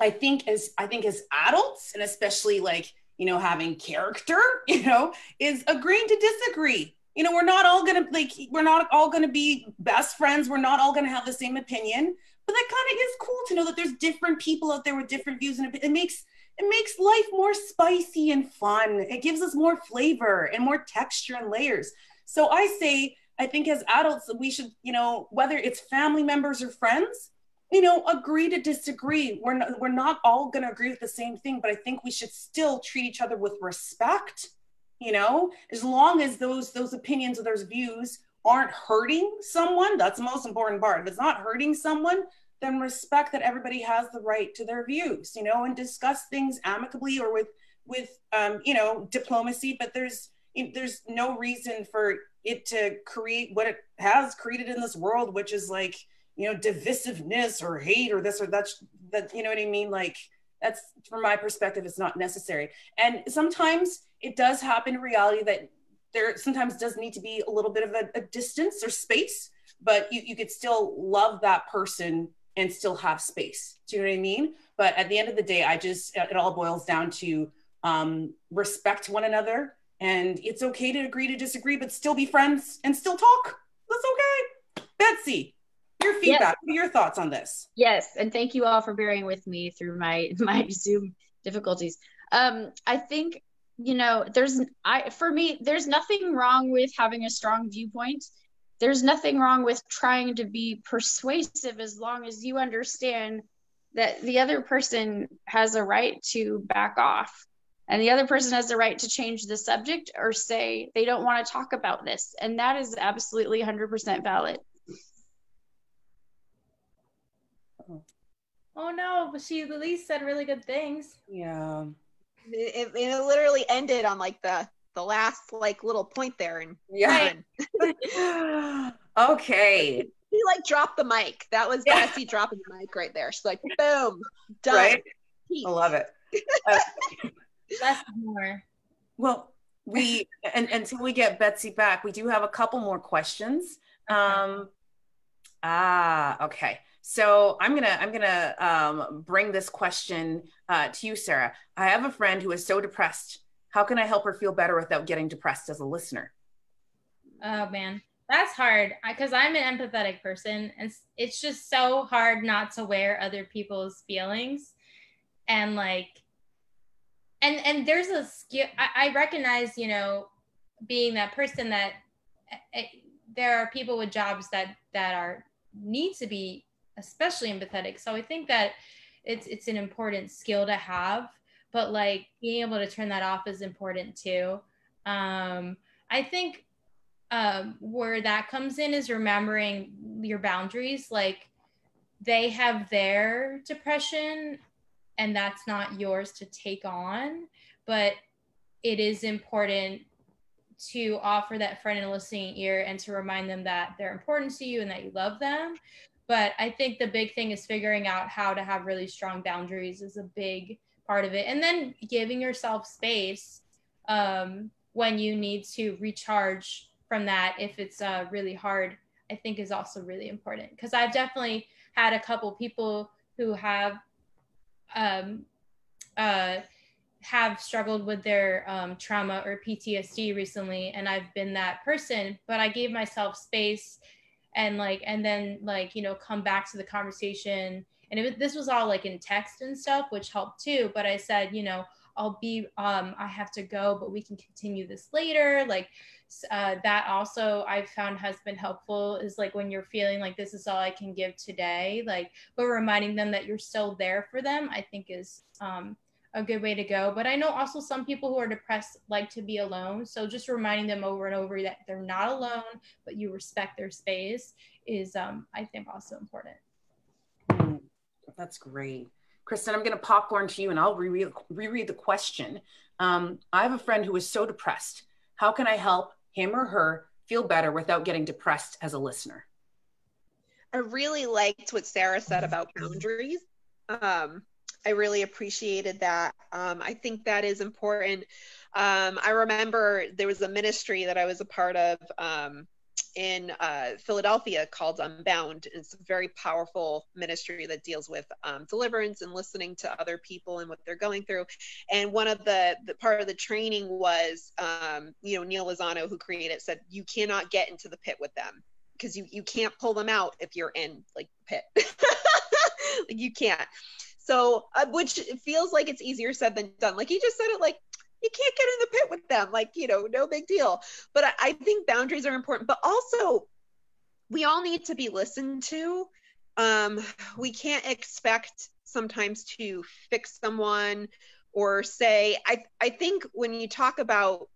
I think as adults, and especially having character, is agreeing to disagree. We're not all gonna be best friends. We're not all gonna have the same opinion, but that kind of is cool to know that there's different people out there with different views, and it makes life more spicy and fun. It gives us more flavor and more texture and layers. So I think as adults, we should, whether it's family members or friends, agree to disagree. We're not all going to agree with the same thing, but I think we should still treat each other with respect, as long as those opinions or those views aren't hurting someone. That's the most important part. If it's not hurting someone, then respect that everybody has the right to their views, and discuss things amicably or with diplomacy, but there's no reason for it to create what it has created in this world, which is divisiveness or hate or this or that, you know what I mean? That's, from my perspective, it's not necessary. And sometimes it does happen in reality that there sometimes does need to be a little bit of a distance or space, but you could still love that person and still have space. Do you know what I mean? But at the end of the day, it all boils down to respect one another. And it's okay to agree to disagree, but still be friends and still talk. That's okay. Betsy, your feedback. What are your thoughts on this? Yes, and thank you all for bearing with me through my Zoom difficulties. I think, for me, there's nothing wrong with having a strong viewpoint. There's nothing wrong with trying to be persuasive as long as you understand that the other person has a right to back off. And the other person has the right to change the subject or say they don't want to talk about this. And that is absolutely 100% valid. Oh no, but she at least said really good things. Yeah. It literally ended on the last little point there. And yeah. Okay. She dropped the mic. That was Betsy dropping the mic right there. She's like, boom, done. Right? I love it. Less more. Well, until we get Betsy back, we do have a couple more questions. Okay. So I'm gonna bring this question to you, Sarah. I have a friend who is so depressed. How can I help her feel better without getting depressed as a listener? Oh man, that's hard because I'm an empathetic person, and it's just so hard not to wear other people's feelings, and And there's a skill. I recognize, being that person that there are people with jobs that need to be especially empathetic. So I think that it's an important skill to have, but being able to turn that off is important too. I think where that comes in is remembering your boundaries. They have their depression, and that's not yours to take on, but it is important to offer that friend a listening ear and to remind them that they're important to you and that you love them. But I think the big thing is figuring out how to have really strong boundaries is a big part of it. And then giving yourself space when you need to recharge from that if it's really hard, I think is also really important. Because I've definitely had a couple people who have struggled with their trauma or PTSD recently, and I've been that person, but I gave myself space and then come back to the conversation. And this was all like in text and stuff, which helped too. But I said, I have to go, but we can continue this later. That also I've found has been helpful, is like when you're feeling like this is all I can give today, but reminding them that you're still there for them, I think is a good way to go. But I know also some people who are depressed like to be alone. So just reminding them over and over that they're not alone, but you respect their space is, I think, also important. That's great. Christin, I'm going to popcorn to you and I'll reread the question. I have a friend who is so depressed. How can I help him or her feel better without getting depressed as a listener? I really liked what Sarah said about boundaries. I really appreciated that. I think that is important. I remember there was a ministry that I was a part of in Philadelphia called Unbound. It's a very powerful ministry that deals with deliverance and listening to other people and what they're going through. And one of the part of the training was, Neil Lozano, who created it, said, you cannot get into the pit with them because you can't pull them out if you're in the pit. You can't. So, which feels like it's easier said than done. He just said it you can't get in the pit with them, no big deal. But I think boundaries are important, but also we all need to be listened to. We can't expect sometimes to fix someone or say, I think when you talk about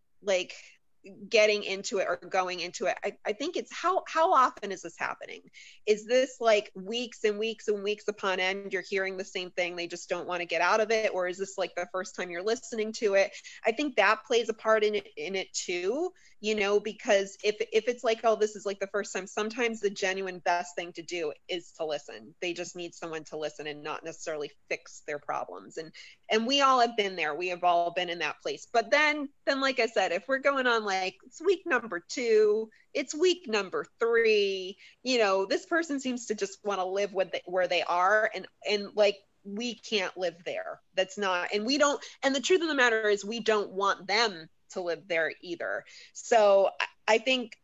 getting into it or going into it, I think it's how often is this happening? Is this weeks and weeks and weeks upon end, you're hearing the same thing, they just don't want to get out of it? Or is this the first time you're listening to it? I think that plays a part in it too, because if it's oh, this is the first time, sometimes the genuine best thing to do is to listen. They just need someone to listen and not necessarily fix their problems. And we all have been there. We have all been in that place. But then like I said, if we're going on it's week number 2, it's week number 3, this person seems to just want to live where they are. And we can't live there. That's not, and we don't, and the truth of the matter is we don't want them to live there either. So I think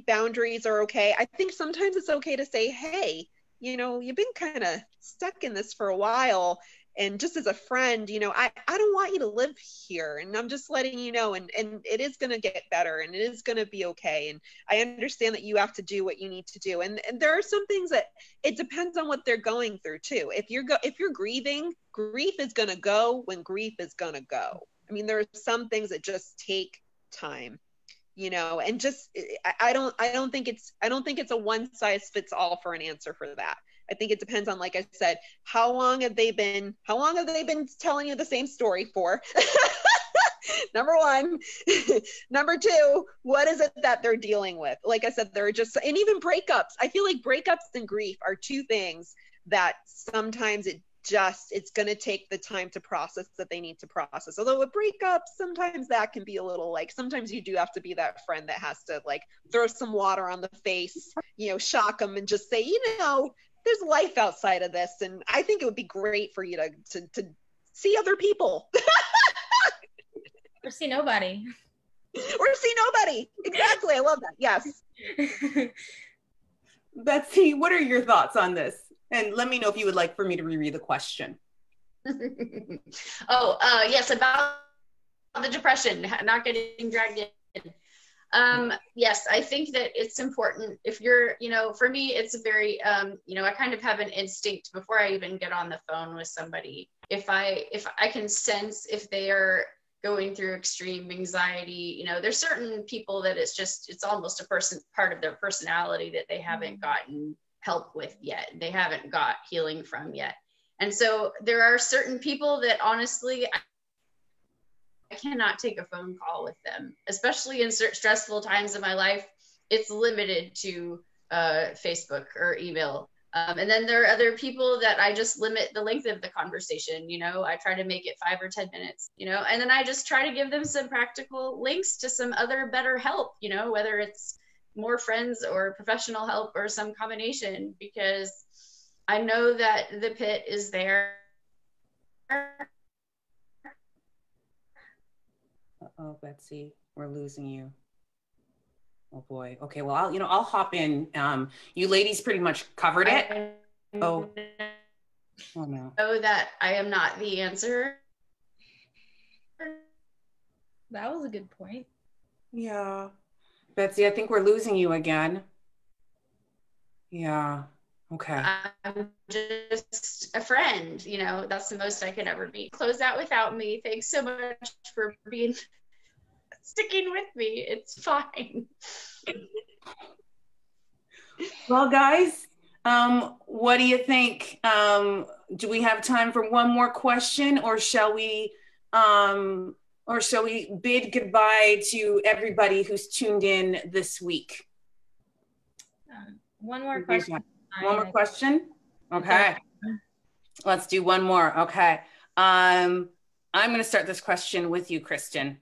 boundaries are okay. I think sometimes it's okay to say, hey, you've been kind of stuck in this for a while. And just as a friend, I don't want you to live here, and I'm just letting you know, and it is going to get better, and it is going to be okay. And I understand that you have to do what you need to do. And there are some things that it depends on what they're going through too. If you're grieving, grief is going to go when grief is going to go. I mean, there are some things that just take time, and just, I don't think it's a one size fits all for an answer for that. I think it depends on, like I said, how long have they been telling you the same story for? Number 1. Number 2, what is it that they're dealing with? Like I said, they're just, and even breakups. I feel like breakups and grief are 2 things that sometimes it's going to take the time to process that they need to process. Although with breakups, sometimes that can be a little sometimes you do have to be that friend that has to throw some water on the face, shock them and just say, there's life outside of this. And I think it would be great for you to see other people. Or see nobody. Exactly. I love that. Yes. Betsy, what are your thoughts on this? And let me know if you would like for me to reread the question. Yes, about the depression, not getting dragged in. Yes, I think that it's important if you're, for me, it's a very, I kind of have an instinct before I even get on the phone with somebody. If I can sense if they are going through extreme anxiety, there's certain people that it's almost part of their personality that they haven't gotten help with yet. They haven't got healing from yet. And so there are certain people that honestly, I cannot take a phone call with them, especially in stressful times of my life. It's limited to Facebook or email. And then there are other people that I just limit the length of the conversation. You know, I try to make it 5 or 10 minutes, you know, and then I just try to give them some practical links to some other better help, you know, whether it's more friends or professional help or some combination, because I know that the pit is there. Uh-oh, Betsy, we're losing you. Oh boy. Okay. Well, I'll hop in. You ladies pretty much covered it. Oh no. Know that I am not the answer. That was a good point. Yeah. Betsy, I think we're losing you again. Yeah. Okay. I'm just a friend, you know, that's the most I can ever be. Close out without me. Thanks so much for sticking with me. It's fine. Well, guys, what do you think? Do we have time for one more question, or shall we bid goodbye to everybody who's tuned in this week? One more question. One more question? Okay. Let's do one more. Okay. I'm going to start this question with you, Christin.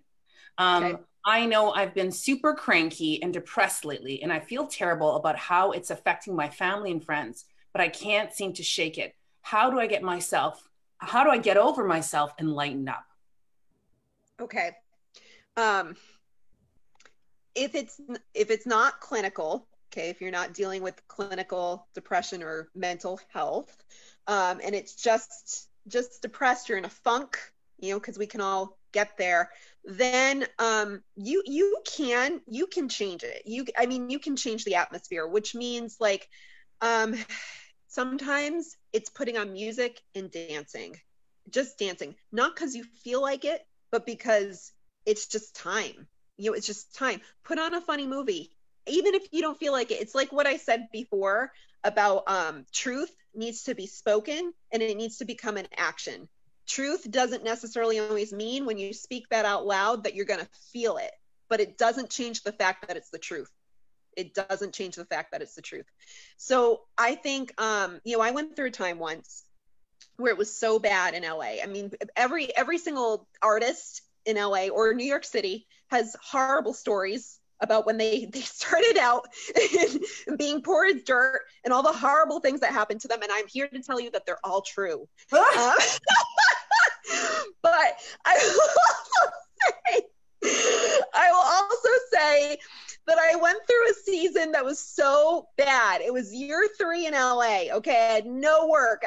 Okay. I know I've been super cranky and depressed lately, and I feel terrible about how it's affecting my family and friends, but I can't seem to shake it. How do I get over myself and lighten up? Okay. If it's not clinical, okay, if you're not dealing with clinical depression or mental health, and it's just depressed, you're in a funk, you know, because we can all get there, then you can change it. You can change the atmosphere, which means like sometimes it's putting on music and dancing, just dancing, not because you feel like it, but because it's just time. You know, it's just time. Put on a funny movie, even if you don't feel like it. It's like what I said before about truth needs to be spoken and it needs to become an action. Truth doesn't necessarily always mean when you speak that out loud that you're going to feel it, but it doesn't change the fact that it's the truth. It doesn't change the fact that it's the truth. So I think, you know, I went through a time once where it was so bad in LA. I mean, every single artist in LA or New York City has horrible stories about when they started out being poor as dirt and all the horrible things that happened to them. And I'm here to tell you that they're all true. But I will also say that I went through a season that was so bad. It was year 3 in LA. Okay. I had no work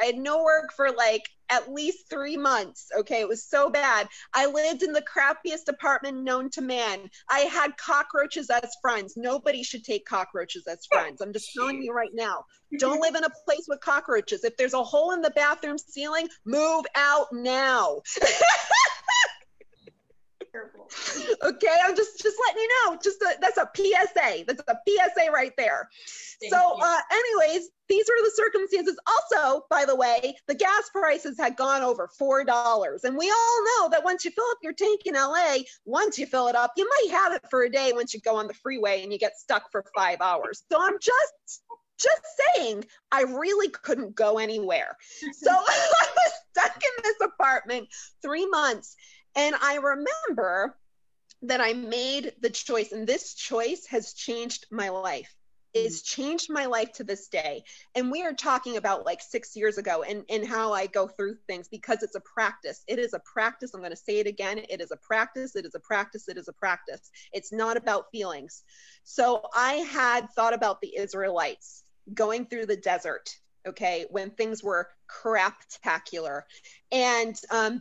for like at least 3 months. Okay. It was so bad. I lived in the crappiest apartment known to man. I had cockroaches as friends. Nobody should take cockroaches as friends. I'm just telling you right now. Don't live in a place with cockroaches. If there's a hole in the bathroom ceiling, move out now. Okay, I'm just letting you know. That's a PSA. That's a PSA right there. Anyways, these are the circumstances. Also, by the way, the gas prices had gone over $4, and we all know that once you fill up your tank in LA, once you fill it up, you might have it for a day once you go on the freeway and you get stuck for 5 hours. So I'm just saying, I really couldn't go anywhere. So I was stuck in this apartment 3 months. And I remember that I made the choice, and this choice has changed my life. It's changed my life to this day. And we are talking about like 6 years ago and how I go through things, because it's a practice. It is a practice. I'm going to say it again. It is a practice. It is a practice. It is a practice. It's not about feelings. So I had thought about the Israelites going through the desert, okay, when things were craptacular, and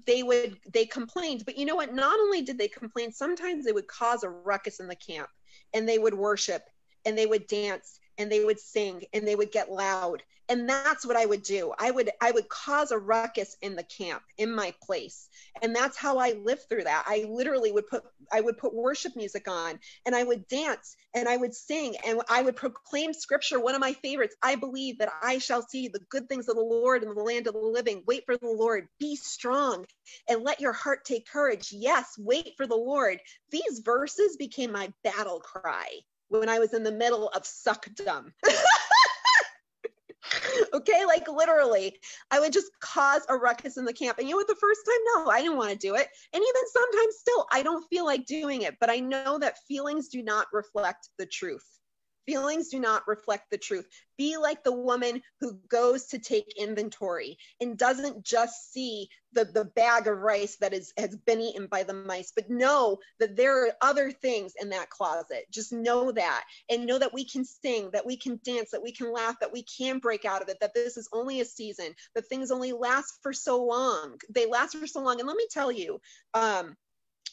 they complained. But you know what? Not only did they complain, sometimes they would cause a ruckus in the camp, and they would worship, and they would dance, and they would sing, and they would get loud. And that's what I would do. I would cause a ruckus in the camp, in my place. And that's how I lived through that. I literally would put worship music on, and I would dance, and I would sing, and I would proclaim scripture. One of my favorites: I believe that I shall see the good things of the Lord in the land of the living. Wait for the Lord. Be strong and let your heart take courage. Yes, wait for the Lord. These verses became my battle cry when I was in the middle of suckdom. Okay, like literally, I would just cause a ruckus in the camp. And you know what, the first time, no, I didn't want to do it. And even sometimes still, I don't feel like doing it, but I know that feelings do not reflect the truth. Feelings do not reflect the truth. Be like the woman who goes to take inventory and doesn't just see the bag of rice that has been eaten by the mice, but know that there are other things in that closet. Just know that, and know that we can sing, that we can dance, that we can laugh, that we can break out of it, that this is only a season, that things only last for so long. They last for so long. And let me tell you,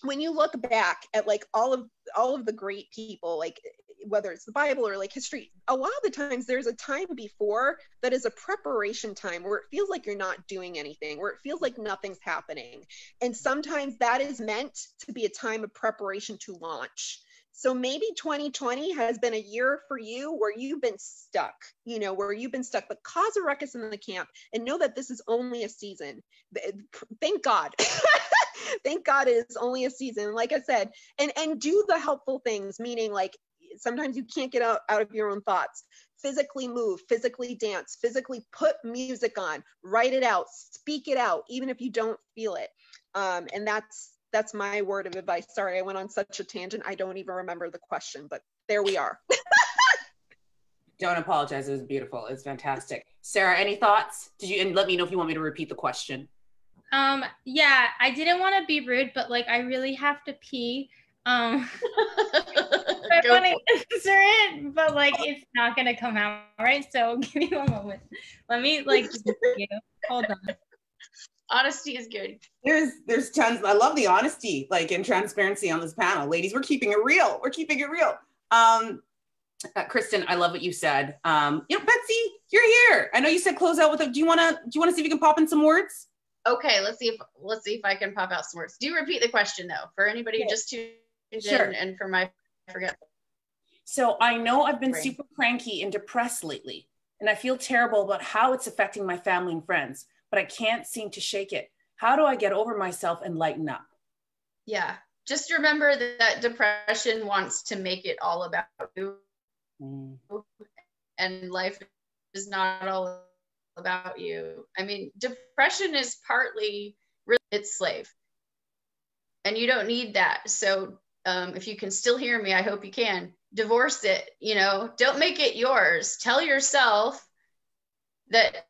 when you look back at like all of the great people, like whether it's the Bible or like history, a lot of the times there's a time before that is a preparation time where it feels like you're not doing anything, where it feels like nothing's happening. And sometimes that is meant to be a time of preparation to launch. So maybe 2020 has been a year for you where you've been stuck, but cause a ruckus in the camp and know that this is only a season. Thank God. Thank God it is only a season, like I said, and do the helpful things, meaning like sometimes you can't get out of your own thoughts. Physically move, physically dance, physically put music on, write it out, speak it out, even if you don't feel it. And that's my word of advice. Sorry, I went on such a tangent. I don't even remember the question, but there we are. Don't apologize. It was beautiful. It's fantastic. Sarah, any thoughts? And let me know if you want me to repeat the question. Yeah, I didn't want to be rude, but like I really have to pee. I want to answer it, but like it's not gonna come out right. So give me one moment. Let me like just hold on. Honesty is good. There's tons. I love the honesty, like, and transparency on this panel, ladies. We're keeping it real. We're keeping it real. Christin, I love what you said. Betsy, you're here. I know you said close out with do you want to see if you can pop in some words? Okay, let's see if I can pop out some words. Do repeat the question though, for anybody who just tuned in, and for my forget. So I know I've been super cranky and depressed lately, and I feel terrible about how it's affecting my family and friends, but I can't seem to shake it. How do I get over myself and lighten up? Yeah, just remember that depression wants to make it all about you, and life is not all about you. I mean, depression is partly its slave, and you don't need that. So if you can still hear me, I hope you can. Divorce it, don't make it yours. Tell yourself that,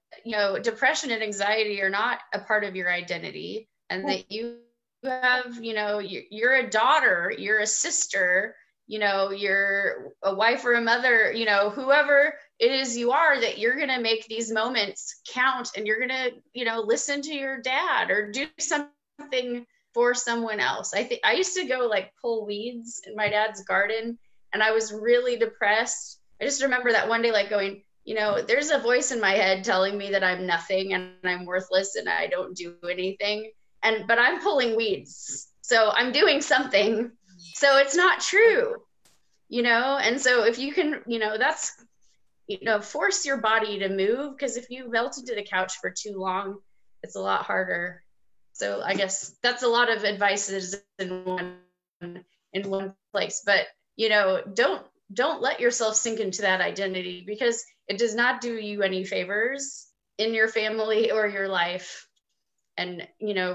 depression and anxiety are not a part of your identity, and that you have, you're a daughter, you're a sister, you're a wife or a mother, whoever it is you are, that you're going to make these moments count, and you're going to, listen to your dad or do something for someone else. I used to go like pull weeds in my dad's garden, and I was really depressed. I just remember that one day, like going, there's a voice in my head telling me that I'm nothing and I'm worthless and I don't do anything. But I'm pulling weeds. So I'm doing something. So it's not true, And so if you can, that's, force your body to move, because if you melt into the couch for too long, it's a lot harder. So I guess that's a lot of advices in one place, but don't let yourself sink into that identity, because it does not do you any favors in your family or your life. And,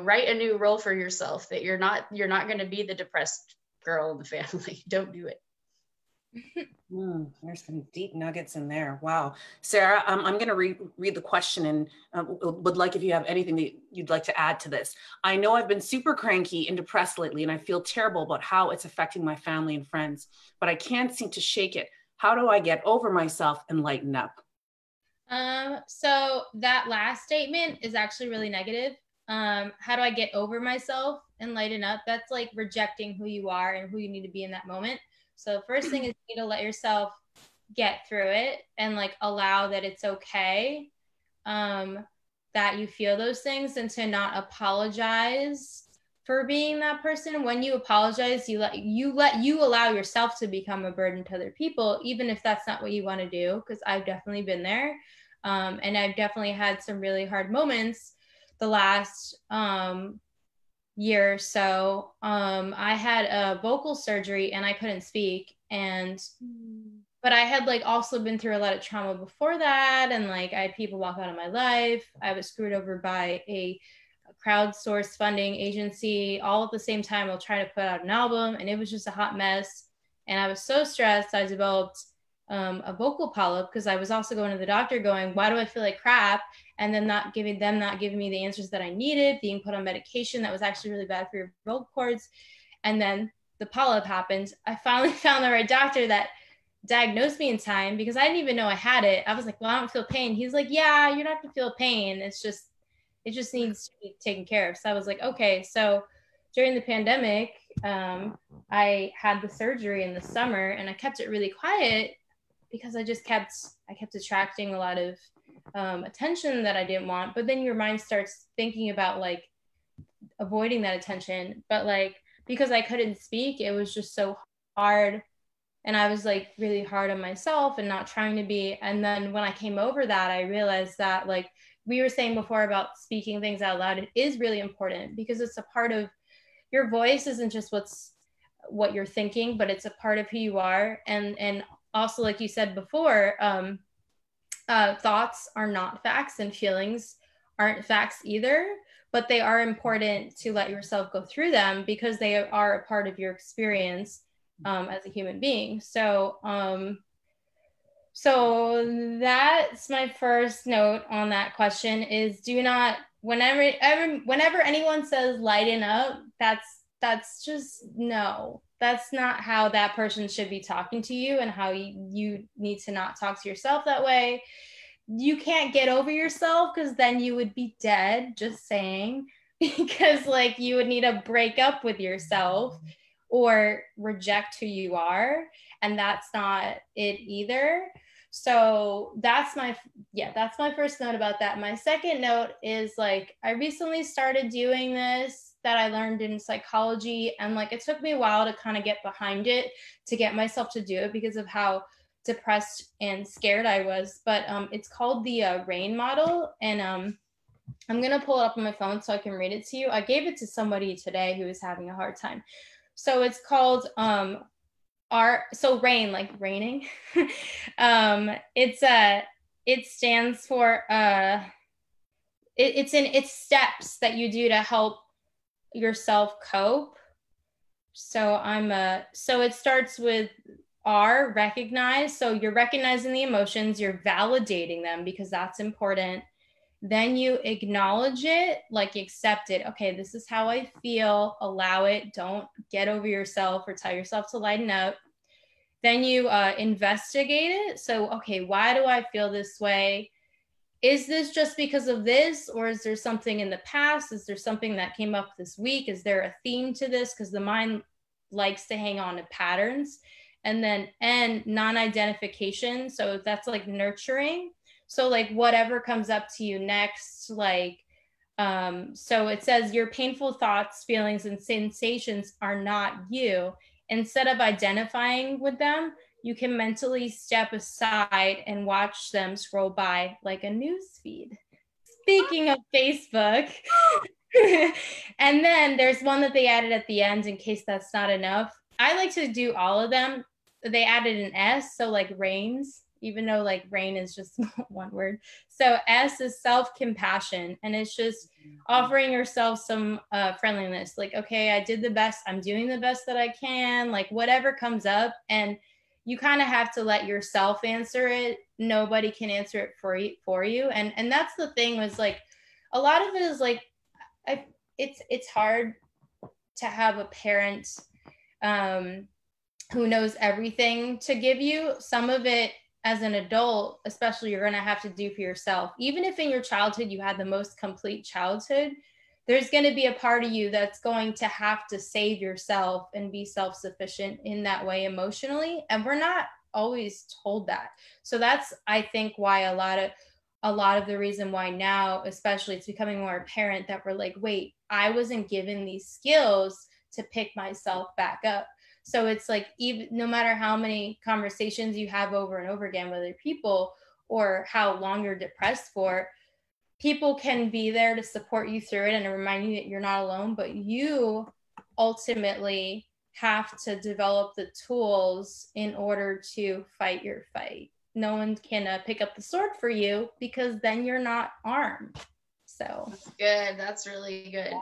write a new role for yourself, that you're not going to be the depressed girl in the family. Don't do it. There's some deep nuggets in there. Wow. Sarah, I'm going to read the question, and would like if you have anything that you'd like to add to this. I know I've been super cranky and depressed lately, and I feel terrible about how it's affecting my family and friends, but I can't seem to shake it. How do I get over myself and lighten up? So that last statement is actually really negative. How do I get over myself and lighten up? That's like rejecting who you are and who you need to be in that moment. So first thing is you need to let yourself get through it and like allow that it's okay, that you feel those things, and to not apologize for being that person. When you apologize, you allow yourself to become a burden to other people, even if that's not what you want to do, because I've definitely been there. And I've definitely had some really hard moments the last year or so. I had a vocal surgery and I couldn't speak, but but I had like also been through a lot of trauma before that. And like I had people walk out of my life. I was screwed over by a crowdsourced funding agency all at the same time while trying to put out an album. And it was just a hot mess. And I was so stressed, I developed a vocal polyp because I was also going to the doctor going, why do I feel like crap? And then not giving me the answers that I needed, being put on medication that was actually really bad for your vocal cords. And then the polyp happened. I finally found the right doctor that diagnosed me in time because I didn't even know I had it. I was like, well, I don't feel pain. He's like, yeah, you're not gonna feel pain. It just needs to be taken care of. So I was like, okay. So during the pandemic, I had the surgery in the summer and I kept it really quiet because I kept attracting a lot of attention that I didn't want. But then your mind starts thinking about like avoiding that attention. But like, because I couldn't speak, it was just so hard. And I was like really hard on myself and not trying to be. And then when I came over that, I realized that like we were saying before about speaking things out loud, it is really important because it's a part of your voice isn't just what you're thinking, but it's a part of who you are. And also, like you said before, thoughts are not facts and feelings aren't facts either, but they are important to let yourself go through them because they are a part of your experience as a human being. So that's my first note on that question is do not, whenever anyone says lighten up, that's just no. That's not how that person should be talking to you and how you need to not talk to yourself that way. You can't get over yourself because then you would be dead, just saying, because like you would need to break up with yourself or reject who you are. And that's not it either. So that's my first note about that. My second note is like, I recently started doing this that I learned in psychology. And like, it took me a while to kind of get behind it, to get myself to do it because of how depressed and scared I was. But it's called the RAIN model. And I'm going to pull it up on my phone so I can read it to you. I gave it to somebody today who was having a hard time. So it's called RAIN, like raining. It stands for it's steps that you do to help yourself cope. So so it starts with R, recognize. So you're recognizing the emotions, you're validating them because that's important. Then you acknowledge it, like accept it. Okay, this is how I feel. Allow it. Don't get over yourself or tell yourself to lighten up. Then you investigate it. So, okay, why do I feel this way? Is this just because of this? Or is there something in the past? Is there something that came up this week? Is there a theme to this? Because the mind likes to hang on to patterns. And then N, non-identification. So that's like nurturing. So like whatever comes up to you next, like, so it says your painful thoughts, feelings, and sensations are not you. Instead of identifying with them, you can mentally step aside and watch them scroll by like a news feed. Speaking of Facebook, and then there's one that they added at the end in case that's not enough. I like to do all of them. They added an S, so like rains, even though like rain is just one word. So S is self-compassion, and it's just offering yourself some friendliness. Like, okay, I did the best. I'm doing the best that I can, like whatever comes up. And you kind of have to let yourself answer it. Nobody can answer it for you. And that's the thing was like, a lot of it is like, it's hard to have a parent who knows everything to give you. Some of it as an adult, especially, you're going to have to do for yourself. Even if in your childhood you had the most complete childhood, there's going to be a part of you that's going to have to save yourself and be self-sufficient in that way emotionally. And we're not always told that. So that's, I think, why a lot of the reason why now, especially, it's becoming more apparent that we're like, wait, I wasn't given these skills to pick myself back up. So it's like, even no matter how many conversations you have over and over again with other people or how long you're depressed for, people can be there to support you through it and to remind you that you're not alone, but you ultimately have to develop the tools in order to fight your fight. No one can pick up the sword for you because then you're not armed. So that's good. That's really good.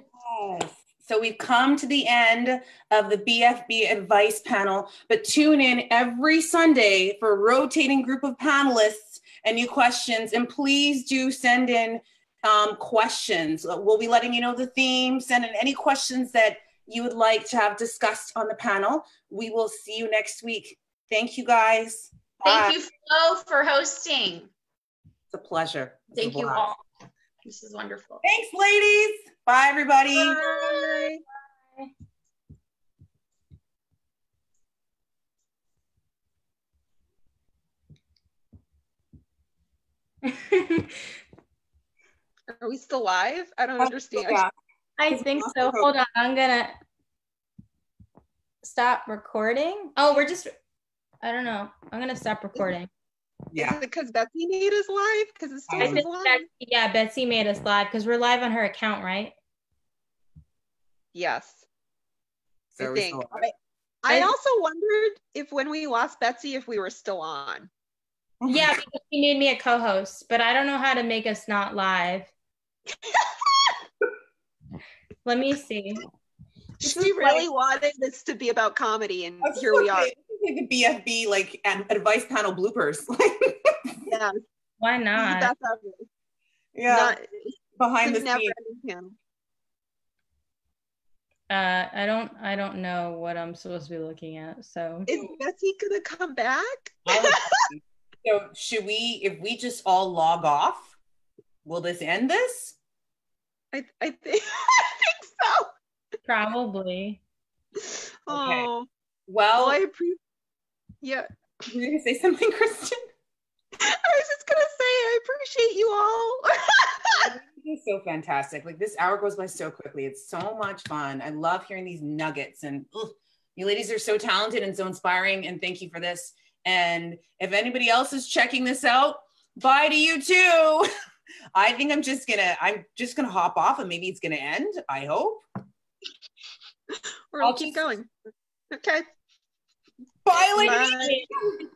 Yes. So we've come to the end of the BFB advice panel, but tune in every Sunday for a rotating group of panelists and new questions. And please do send in questions. We'll be letting you know the theme. Send in any questions that you would like to have discussed on the panel. We will see you next week. Thank you, guys. Thank you, Flo, for hosting. It's a pleasure. Thank you all. This is wonderful. Thanks, ladies. Bye, everybody. Bye. Are we still live? I don't understand. Yeah. I think so. Hold on. I'm gonna stop recording. Oh, I don't know. I'm gonna stop recording. Yeah. Is it because Betsy made us live? Because it still is live. Betsy made us live because we're live on her account, right? Yes. So I think. I also wondered if when we lost Betsy, if we were still on. Yeah, because she made me a co-host, but I don't know how to make us not live. Let me see. She really wanted this to be about comedy, and here we are. This is like the BFB like advice panel bloopers. Yeah. Why not? That's yeah. Behind the scenes. Panel. I don't know what I'm supposed to be looking at. So is Betsy gonna come back? So should we, if we just all log off, will this end this? I think I think so. Probably. Oh. Okay. Well, I appreciate. Yeah. Were you gonna say something, Christin? I was just gonna say I appreciate you all. This is so fantastic. Like this hour goes by so quickly. It's so much fun. I love hearing these nuggets, and you ladies are so talented and so inspiring. And thank you for this. And if anybody else is checking this out, bye to you too. I think I'm just gonna hop off, and maybe it's gonna end. I hope. We'll keep going. Okay. Bye, ladies. Bye.